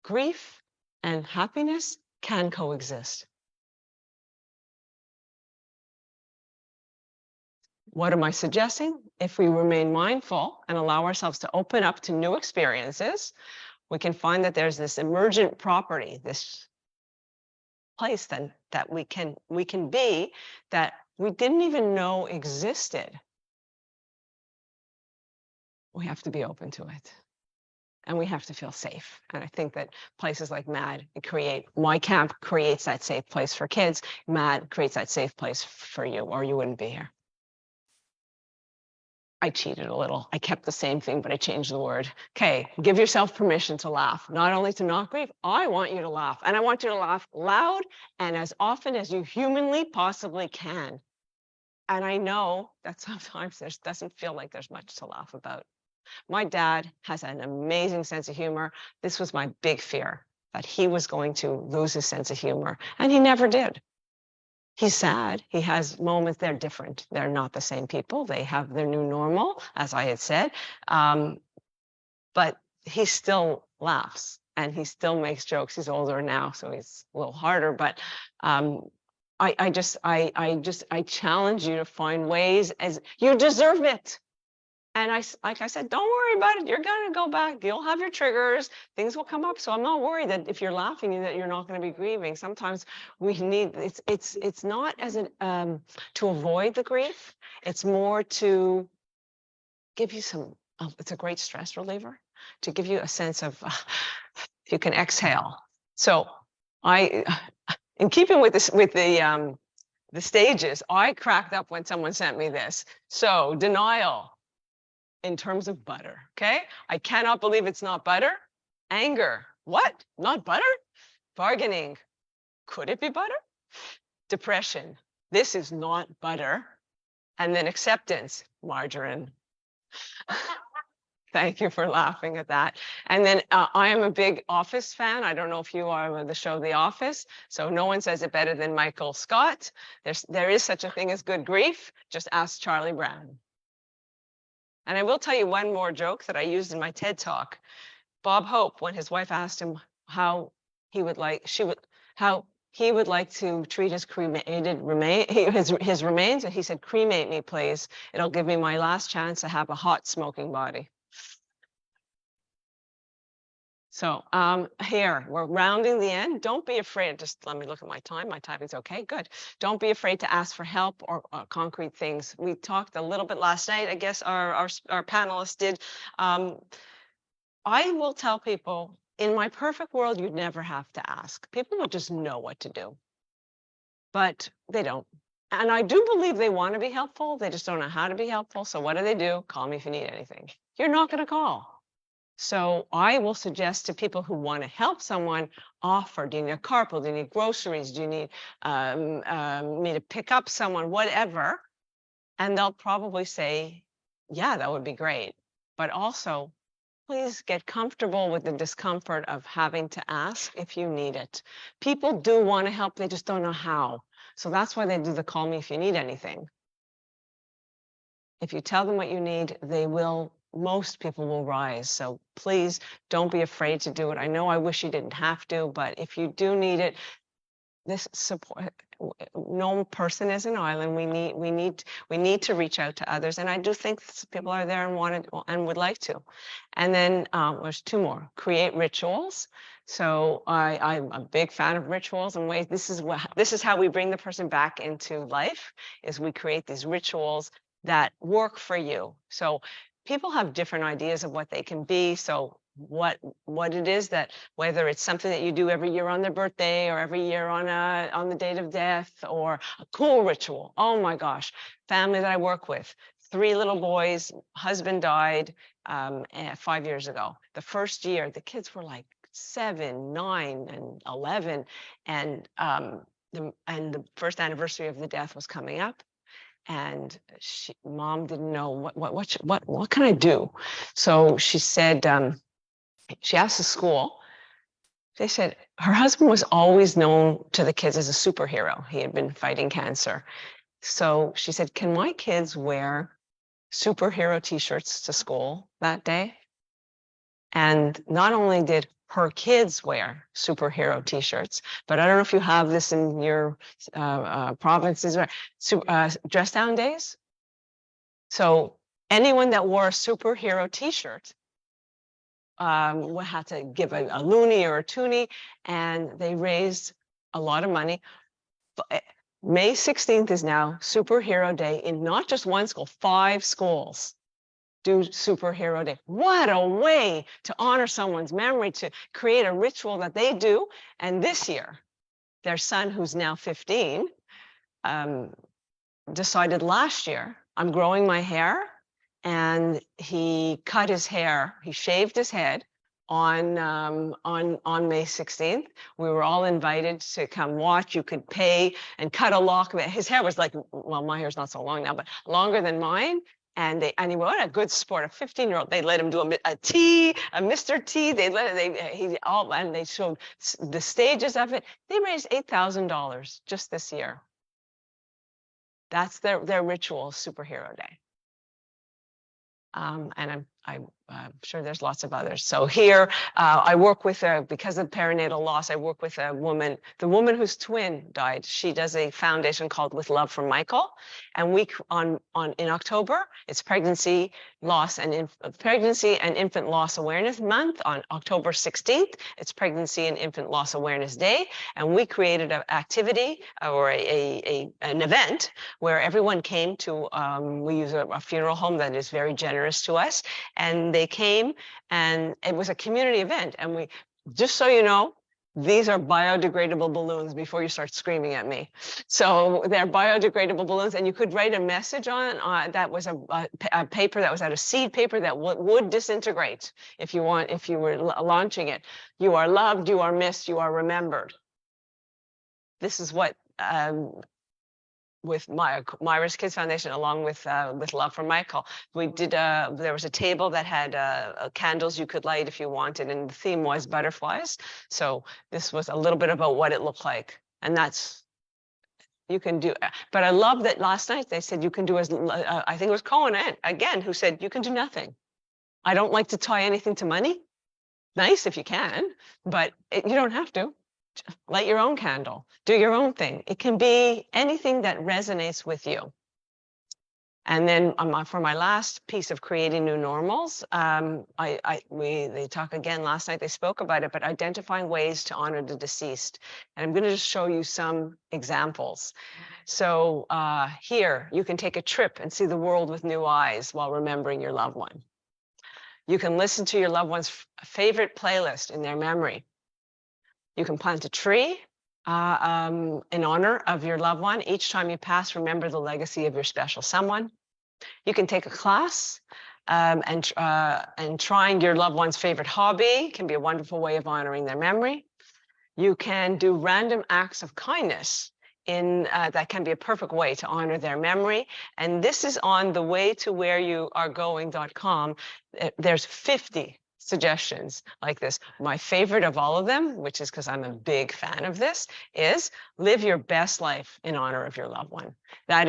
Grief and happiness can coexist. What am I suggesting? If we remain mindful and allow ourselves to open up to new experiences, we can find that there's this emergent property, this place that we can be that we didn't even know existed. We have to be open to it. And we have to feel safe. And I think that places like MAD my camp creates that safe place for kids. MAD creates that safe place for you, or you wouldn't be here. I cheated a little. I kept the same thing, but I changed the word. Okay, give yourself permission to laugh, not only to not grieve. I want you to laugh, and I want you to laugh loud and as often as you humanly possibly can. And I know that sometimes there doesn't feel like there's much to laugh about. My dad has an amazing sense of humor. This was my big fear, that he was going to lose his sense of humor, and he never did. He's sad. He has moments. They're different. They're not the same people. They have their new normal, as I had said. But he still laughs and he still makes jokes. He's older now, so he's a little harder. But I challenge you to find ways, as you deserve it. And like I said, don't worry about it. You're going to go back. You'll have your triggers. Things will come up. So I'm not worried that if you're laughing, that you're not going to be grieving. Sometimes we need, it's not as to avoid the grief. It's more to give you some, it's a great stress reliever, to give you a sense of, you can exhale. So in keeping with this, with the stages, I cracked up when someone sent me this. So denial. In terms of butter, okay? I cannot believe it's not butter. Anger, what? Not butter? Bargaining, could it be butter? Depression, this is not butter. And then acceptance, margarine. Thank you for laughing at that. And then I am a big Office fan. I don't know if you are with the show The Office. So no one says it better than Michael Scott. There is such a thing as good grief. Just ask Charlie Brown. And I will tell you one more joke that I used in my TED Talk. Bob Hope, when his wife asked him how he would like to treat his cremated his remains, and he said, "Cremate me, please. It'll give me my last chance to have a hot smoking body." So here, we're rounding the end. Don't be afraid. Just let me look at my time. My timing's okay, good. Don't be afraid to ask for help or concrete things. We talked a little bit last night. I guess our panelists did. I will tell people, in my perfect world, you'd never have to ask. People would just know what to do. But they don't. And I do believe they want to be helpful. They just don't know how to be helpful. So what do? Call me if you need anything. You're not going to call. So I will suggest to people who want to help someone, offer, do you need a carpool, do you need groceries, do you need me to pick up someone, whatever. And they'll probably say, yeah, that would be great. But also, please get comfortable with the discomfort of having to ask if you need it. People do want to help, they just don't know how. So that's why they do the call me if you need anything. If you tell them what you need, most people will rise. So please don't be afraid to do it. I know I wish you didn't have to, but if you do need it, this support, no person is an island. We need to reach out to others. And I do think people are there and would like to. And then there's two more, create rituals. So I'm a big fan of rituals and ways. This is how we bring the person back into life, is we create these rituals that work for you. So people have different ideas of what they can be. So what it is, that whether it's something that you do every year on their birthday or every year on the date of death, or a cool ritual. Oh my gosh, family that I work with, 3 little boys, husband died 5 years ago. The first year, the kids were like 7, 9, and 11, and the first anniversary of the death was coming up, and mom didn't know what can I do. So she said, she asked the school. They said her husband was always known to the kids as a superhero. He had been fighting cancer. So she said, can my kids wear superhero t-shirts to school that day? And not only did her kids wear superhero t-shirts, but I don't know if you have this in your provinces, dress down days. So anyone that wore a superhero t-shirt had to give a loonie or a toonie, and they raised a lot of money. May 16th is now Superhero Day in not just one school, 5 schools do Superhero Day. What a way to honor someone's memory, to create a ritual that they do. And this year, their son, who's now 15, decided last year, I'm growing my hair, and he cut his hair, he shaved his head on May 16th. We were all invited to come watch. You could pay and cut a lock. His hair was like, well, my hair's not so long now, but longer than mine. And he was a good sport, a 15-year-old. They let him do a T, a Mr. T. And they showed the stages of it. They raised $8,000 just this year. That's their ritual, Superhero Day. And I'm sure there's lots of others. So here, I work with, because of perinatal loss, I work with a woman, the woman whose twin died. She does a foundation called With Love for Michael. And in October, it's Pregnancy and Infant Loss Awareness Month. On October 16th, it's Pregnancy and Infant Loss Awareness Day. And we created an activity or an event where everyone came to, we use a funeral home that is very generous to us. And they came, and it was a community event. And we, just so you know, these are biodegradable balloons before you start screaming at me. So they're biodegradable balloons, and you could write a message on that was a paper that was out of seed paper that would disintegrate if you were launching it. You are loved, you are missed, you are remembered. This is what with Myra's Kids Foundation, along with Love for Michael, we did. There was a table that had candles you could light if you wanted, and the theme was butterflies. So this was a little bit about what it looked like, and that's you can do. But I love that last night they said you can do as I think it was Cohen again who said you can do nothing. I don't like to tie anything to money. Nice if you can, but you don't have to. Light your own candle, do your own thing. It can be anything that resonates with you. And then for my last piece of creating new normals, they talked again last night, they spoke about it, but identifying ways to honor the deceased. And I'm going to just show you some examples. So here, you can take a trip and see the world with new eyes while remembering your loved one. You can listen to your loved one's favorite playlist in their memory. You can plant a tree in honor of your loved one. Each time you pass, remember the legacy of your special someone. You can take a class, and trying your loved one's favorite hobby can be a wonderful way of honoring their memory. You can do random acts of kindness that can be a perfect way to honor their memory. And this is on the waytowhereyouaregoing.com. There's 50 suggestions like this. My favorite of all of them, which is because I'm a big fan of this, is live your best life in honor of your loved one. That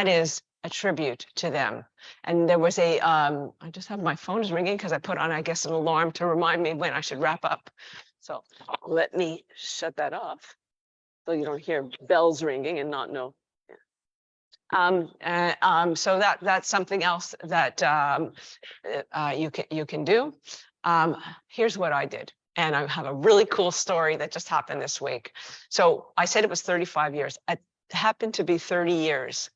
is a tribute to them. And there was I just have my phone is ringing because I put on, I guess, an alarm to remind me when I should wrap up. So let me shut that off so you don't hear bells ringing and not know. So that's something else that you can do. Here's what I did. And I have a really cool story that just happened this week. So I said it was 35 years. It happened to be 30 years.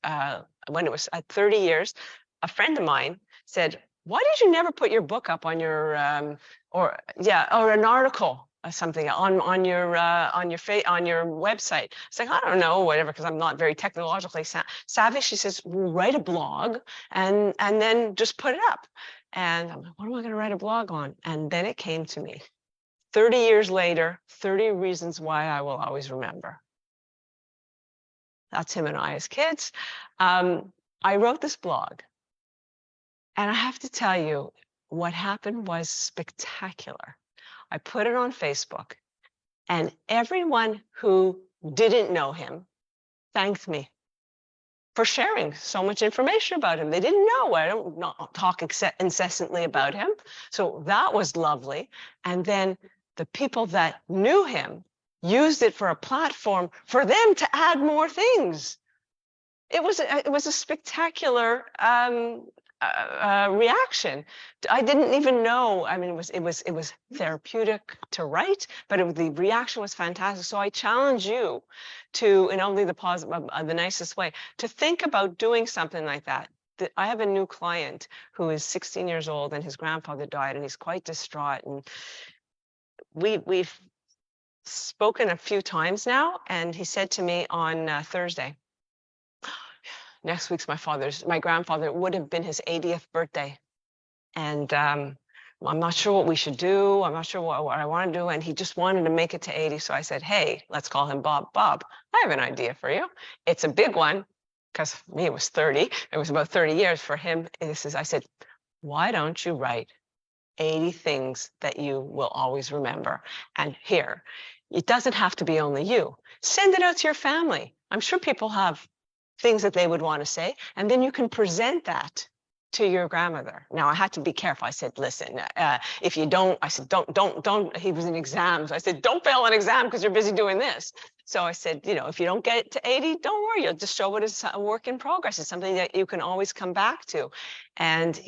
When it was at 30 years, a friend of mine said, why did you never put your book up on your or yeah, or an article or something on your website. It's like, I don't know, whatever, because I'm not very technologically savvy. She says, well, write a blog and then just put it up. And I'm like, what am I going to write a blog on? And then it came to me. 30 years later, 30 reasons why I will always remember. That's him and I as kids. I wrote this blog. And I have to tell you, what happened was spectacular. I put it on Facebook, and everyone who didn't know him thanked me for sharing so much information about him. They didn't know. I don't not talk incessantly about him. So that was lovely. And then the people that knew him used it for a platform for them to add more things. It was a spectacular reaction. I didn't even know. I mean, it was therapeutic to write, but the reaction was fantastic. So I challenge you to, in only the positive, the nicest way, to think about doing something like that. I have a new client who is 16 years old, and his grandfather died, and he's quite distraught. And we've spoken a few times now, and he said to me on Thursday, next week's my grandfather, it would have been his 80th birthday. And I'm not sure what we should do. I'm not sure what I want to do. And he just wanted to make it to 80. So I said, hey, let's call him Bob. Bob, I have an idea for you. It's a big one, because for me it was 30. It was about 30 years for him. I said, why don't you write 80 things that you will always remember? And here, it doesn't have to be only you. Send it out to your family. I'm sure people have things that they would want to say, and then you can present that to your grandmother. Now, I had to be careful. I said, listen, if you don't, I said, don't, he was in exams. I said, don't fail an exam because you're busy doing this. So I said, if you don't get to 80, don't worry, you'll just show it as a work in progress. It's something that you can always come back to. And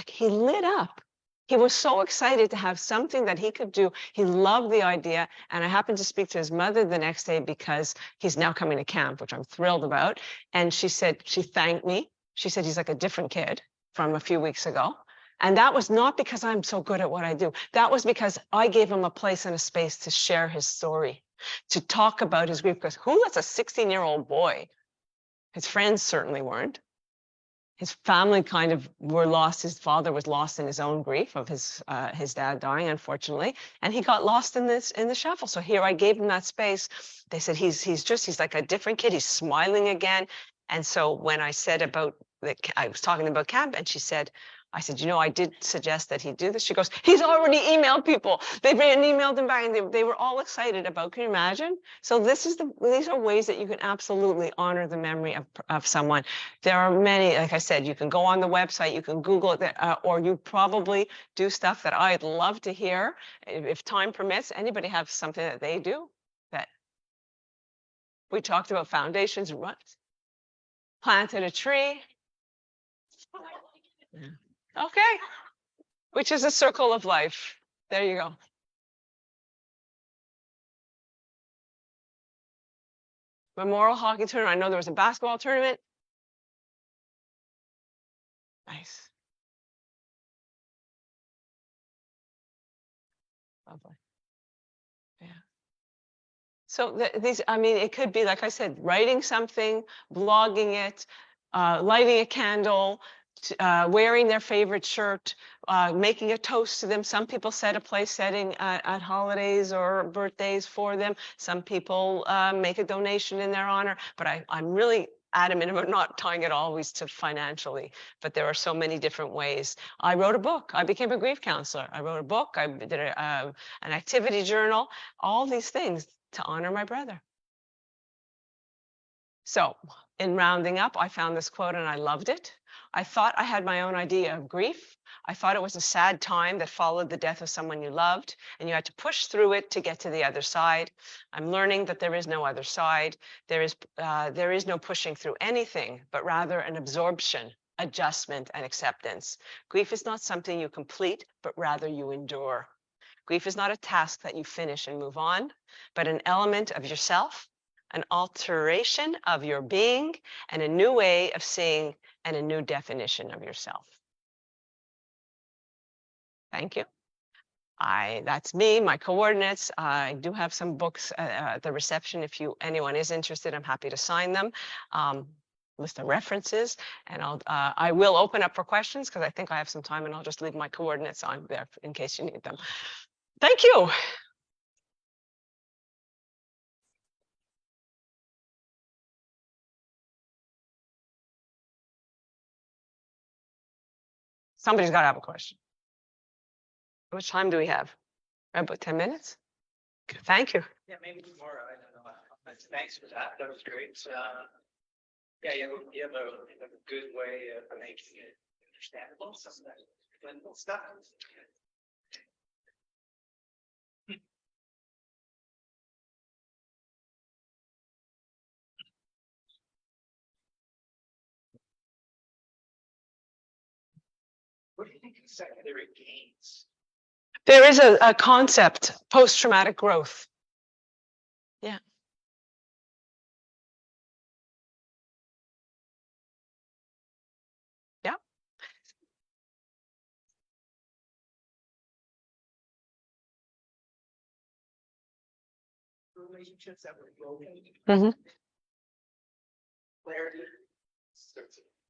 he lit up. He was so excited to have something that he could do. He loved the idea. And I happened to speak to his mother the next day because he's now coming to camp, which I'm thrilled about. And she said, she thanked me. She said, he's like a different kid from a few weeks ago. And that was not because I'm so good at what I do. That was because I gave him a place and a space to share his story, to talk about his grief. Because who lets a 16-year-old boy? His friends certainly weren't. His family kind of were lost. His father was lost in his own grief of his dad dying, unfortunately, and he got lost in the shuffle. So here I gave him that space. They said he's like a different kid. He's smiling again. And so when I said I was talking about camp, and I said, I did suggest that he do this. She goes, he's already emailed people. They've emailed him back, and they were all excited about. Can you imagine? So these are ways that you can absolutely honor the memory of someone. There are many, like I said, you can go on the website, you can Google it, or you probably do stuff that I'd love to hear. If time permits, anybody have something that they do that we talked about foundations, planted a tree. Yeah. Okay, which is a circle of life. There you go. Memorial hockey tournament. I know there was a basketball tournament. Nice. Lovely. Yeah. So it could be, like I said, writing something, blogging it, lighting a candle, wearing their favorite shirt, making a toast to them. Some people set a place setting at holidays or birthdays for them. Some people make a donation in their honor. But I'm really adamant about not tying it always to financially. But there are so many different ways. I wrote a book. I became a grief counselor. I wrote a book. I did an activity journal. All these things to honor my brother. So in rounding up, I found this quote and I loved it. I thought I had my own idea of grief. I thought it was a sad time that followed the death of someone you loved, and you had to push through it to get to the other side. I'm learning that there is no other side. There is no pushing through anything, but rather an absorption, adjustment, and acceptance. Grief is not something you complete, but rather you endure. Grief is not a task that you finish and move on, but an element of yourself, an alteration of your being, and a new way of seeing and a new definition of yourself. Thank you. That's me, my coordinates. I do have some books at the reception. If anyone is interested, I'm happy to sign them. List of references, and I will open up for questions because I think I have some time, and I'll just leave my coordinates on there in case you need them. Thank you. Somebody's got to have a question. How much time do we have? About 10 minutes? Thank you. Yeah, maybe tomorrow. I don't know. Thanks for that. That was great. Yeah, you have a good way of making it understandable. Some of that clinical stuff. What do you think of secondary gains? There is a concept, post-traumatic growth. Yeah. Yeah. Relationships that were broken. Mhm. Clarity.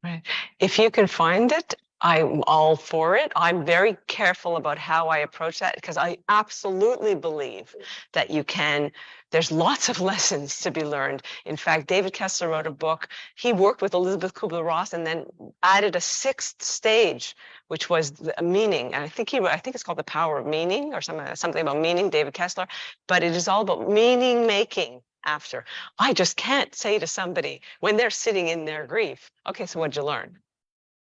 Right. If you can find it, I'm all for it. I'm very careful about how I approach that because I absolutely believe that you can. There's lots of lessons to be learned. In fact, David Kessler wrote a book. He worked with Elizabeth Kubler-Ross and then added a sixth stage, which was the meaning. And I think it's called The Power of Meaning or something about meaning, David Kessler. But it is all about meaning making. After I just can't say to somebody when they're sitting in their grief, okay, so what'd you learn?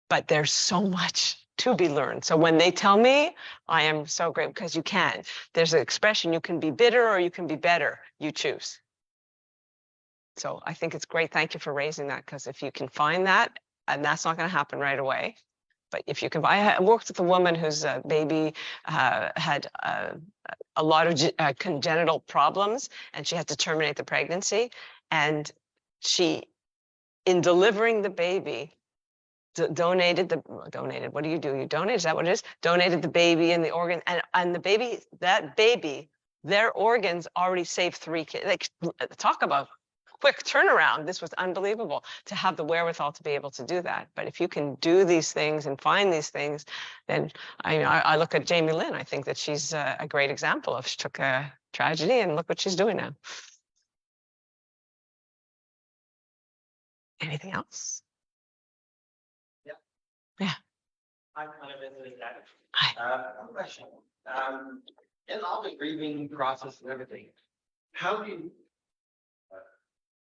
But there's so much to be learned. So when they tell me, I am so grateful because you can. There's an expression, you can be bitter or you can be better. You choose. So I think it's great. Thank you for raising that because if you can find that, and that's not going to happen right away. But if you can, I worked with a woman whose baby had a lot of congenital problems, and she had to terminate the pregnancy. And she, in delivering the baby, donated. What do? You donate? Is that what it is? Donated the baby and the organ, and the baby, their organs already saved 3 kids. Like, talk about quick turnaround. This was unbelievable to have the wherewithal to be able to do that. But if you can do these things and find these things, then I look at Jamie Lynn. I think that she's a great example of she took a tragedy and look what she's doing now. Anything else? Yeah. Yeah. I'm kind of into that. Hi. One question. In all the grieving process and everything, how do you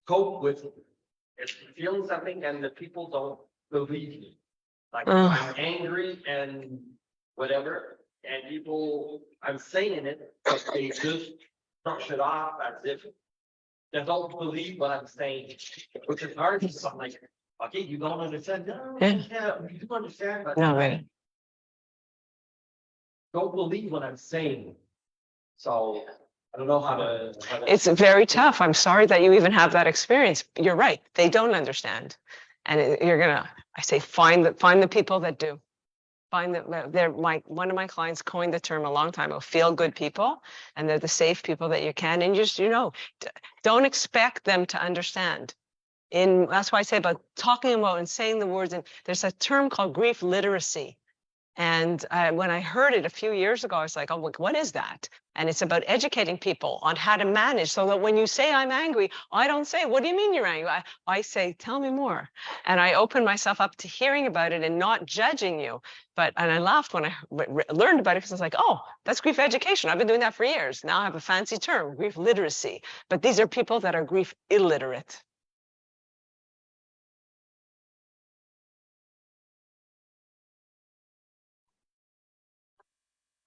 cope with if you feel something and the people don't believe you? Like I'm angry and whatever, and people, I'm saying it, but they just brush it off as if they don't believe what I'm saying, which is hard because I'm like, okay, you don't understand. No, yeah, you do understand, but No, right. don't believe what I'm saying. So I don't know how to. It's very tough. I'm sorry that you even have that experience. You're right. They don't understand. And I say, find the people that do. Find that one of my clients coined the term a long time ago, feel good people. And they're the safe people that you can. And just, don't expect them to understand. That's why I say about talking about and saying the words. And there's a term called grief literacy. And when I heard it a few years ago, I was like, oh, what is that? And it's about educating people on how to manage so that when you say I'm angry, I don't say, what do you mean you're angry? I say, tell me more. And I open myself up to hearing about it and not judging you. And I laughed when I learned about it because I was like, oh, that's grief education. I've been doing that for years. Now I have a fancy term, grief literacy. But these are people that are grief illiterate.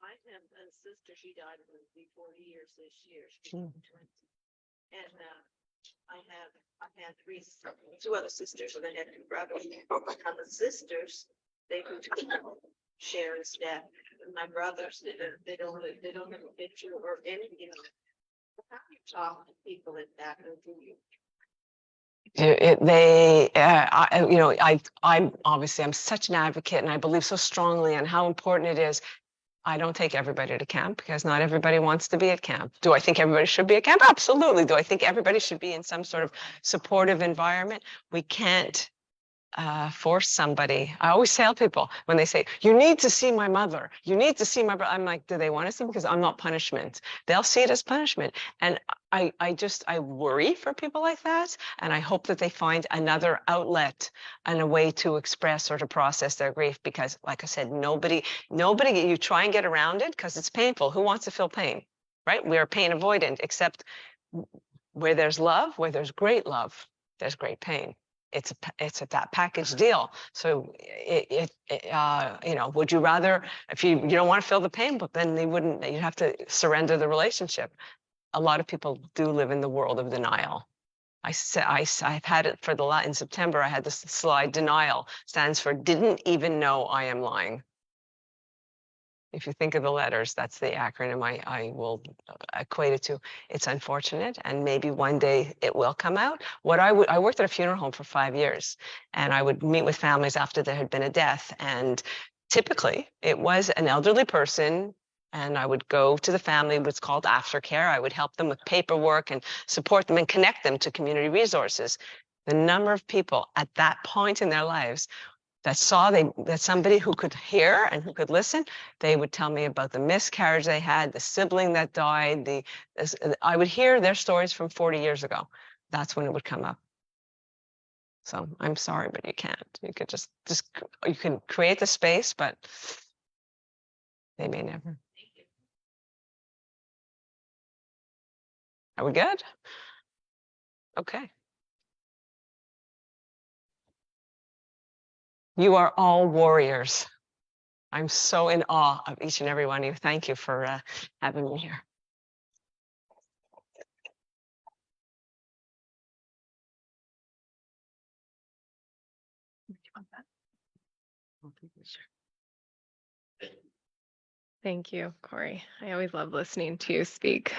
I have a sister, she died when she was 40 years this year. She was 20. And I had two other sisters, and I had 2 brothers. And the sisters, they would share his death. And my brothers, they don't have a picture or anything. How do you talk to people like that? I'm obviously, I'm such an advocate and I believe so strongly in how important it is. I don't take everybody to camp because not everybody wants to be at camp. Do I think everybody should be at camp? Absolutely. Do I think everybody should be in some sort of supportive environment? We can't force somebody. I always tell people when they say, you need to see my mother, you need to see my brother. I'm like, do they want to see? Because I'm not punishment. They'll see it as punishment. And I worry for people like that. And I hope that they find another outlet and a way to express or to process their grief. Because like I said, nobody, you try and get around it because it's painful. Who wants to feel pain, right? We're pain avoidant, except where there's love, where there's great love, there's great pain. It's a that package deal. So you know, would you rather, if you don't want to feel the pain, but then you'd have to surrender the relationship. A lot of people do live in the world of denial. I've had it for in September, I had this slide, denial stands for didn't even know I am lying. If you think of the letters, that's the acronym I will equate it to. It's unfortunate, and maybe one day it will come out. I worked at a funeral home for 5 years, and I would meet with families after there had been a death, and typically it was an elderly person, and I would go to the family, what's called aftercare. I would help them with paperwork and support them and connect them to community resources. The number of people at that point in their lives that somebody who could hear and who could listen, they would tell me about the miscarriage they had, the sibling that died. I would hear their stories from 40 years ago. That's when it would come up. So I'm sorry, but you can't. You could just you can create the space, but they may never. Are we good? Okay. You are all warriors. I'm so in awe of each and every one of you. Thank you for having me here. Thank you, Corrie. I always love listening to you speak.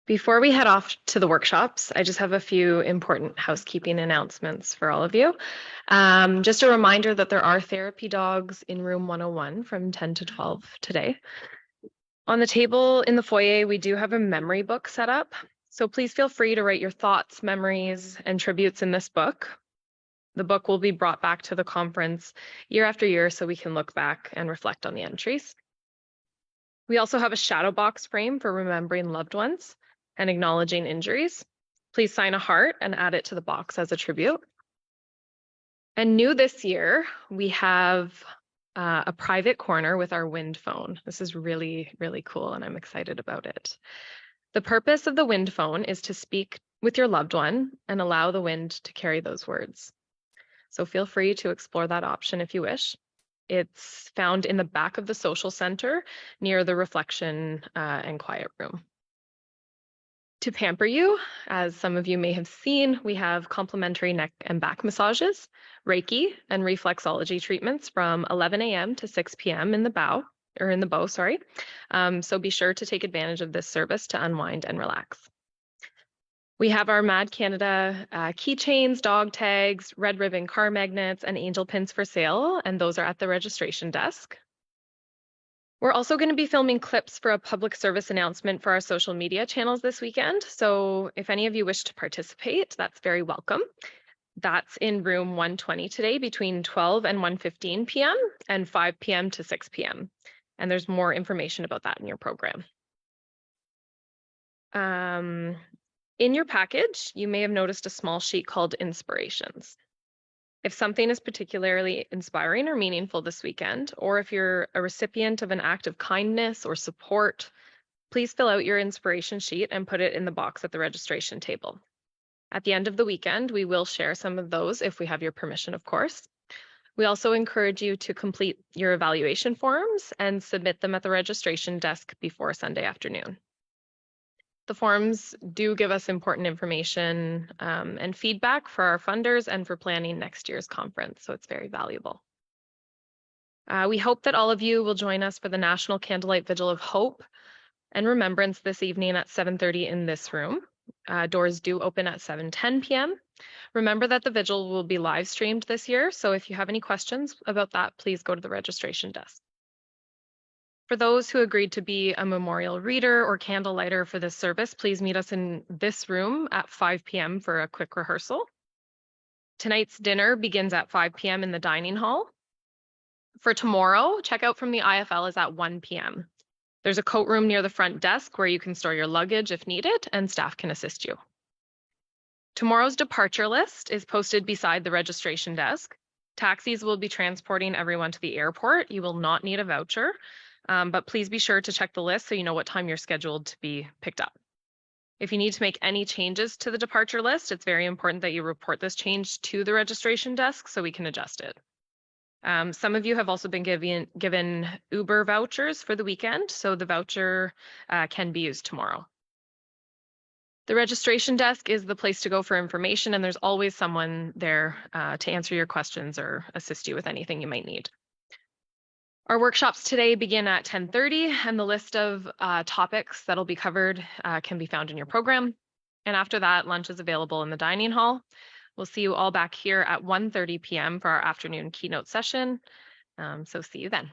Before we head off to the workshops, I just have a few important housekeeping announcements for all of you. Just a reminder that there are therapy dogs in room 101 from 10 to 12 today. On the table in the foyer, we do have a memory book set up. So please feel free to write your thoughts, memories, and tributes in this book. The book will be brought back to the conference year after year so we can look back and reflect on the entries. We also have a shadow box frame for remembering loved ones and acknowledging injuries. Please sign a heart and add it to the box as a tribute. And new this year, we have a private corner with our wind phone. This is really, really cool, and I'm excited about it. The purpose of the wind phone is to speak with your loved one and allow the wind to carry those words. So feel free to explore that option if you wish. It's found in the back of the social center near the reflection and quiet room. To pamper you, as some of you may have seen, we have complimentary neck and back massages, Reiki, and reflexology treatments from 11 a.m. to 6 p.m. in the bow. So be sure to take advantage of this service to unwind and relax. We have our Mad Canada keychains, dog tags, red ribbon car magnets, and angel pins for sale, and those are at the registration desk. We're also going to be filming clips for a public service announcement for our social media channels this weekend. So if any of you wish to participate, that's very welcome. That's in room 120 today between 12 and 1:15 p.m. and 5 p.m. to 6 p.m. And there's more information about that in your program. In your package, you may have noticed a small sheet called Inspirations. If something is particularly inspiring or meaningful this weekend, or if you're a recipient of an act of kindness or support, please fill out your inspiration sheet and put it in the box at the registration table. At the end of the weekend, we will share some of those if we have your permission, of course. We also encourage you to complete your evaluation forms and submit them at the registration desk before Sunday afternoon. The forms do give us important information and feedback for our funders and for planning next year's conference, so it's very valuable. We hope that all of you will join us for the National Candlelight Vigil of Hope and Remembrance this evening at 7:30 in this room. Doors do open at 7:10 p.m. Remember that the vigil will be live streamed this year, so if you have any questions about that, please go to the registration desk. For those who agreed to be a memorial reader or candle lighter for this service, please meet us in this room at 5 p.m. for a quick rehearsal. Tonight's dinner begins at 5 p.m. in the dining hall. For tomorrow, checkout from the IFL is at 1 p.m. There's a coat room near the front desk where you can store your luggage if needed, and staff can assist you. Tomorrow's departure list is posted beside the registration desk. Taxis will be transporting everyone to the airport. You will not need a voucher, but please be sure to check the list so you know what time you're scheduled to be picked up. If you need to make any changes to the departure list, it's very important that you report this change to the registration desk so we can adjust it. Some of you have also been given Uber vouchers for the weekend, so the voucher can be used tomorrow. The registration desk is the place to go for information, and there's always someone there to answer your questions or assist you with anything you might need. Our workshops today begin at 10:30, and the list of topics that'll be covered can be found in your program. And after that, lunch is available in the dining hall. We'll see you all back here at 1:30 p.m. for our afternoon keynote session. So see you then.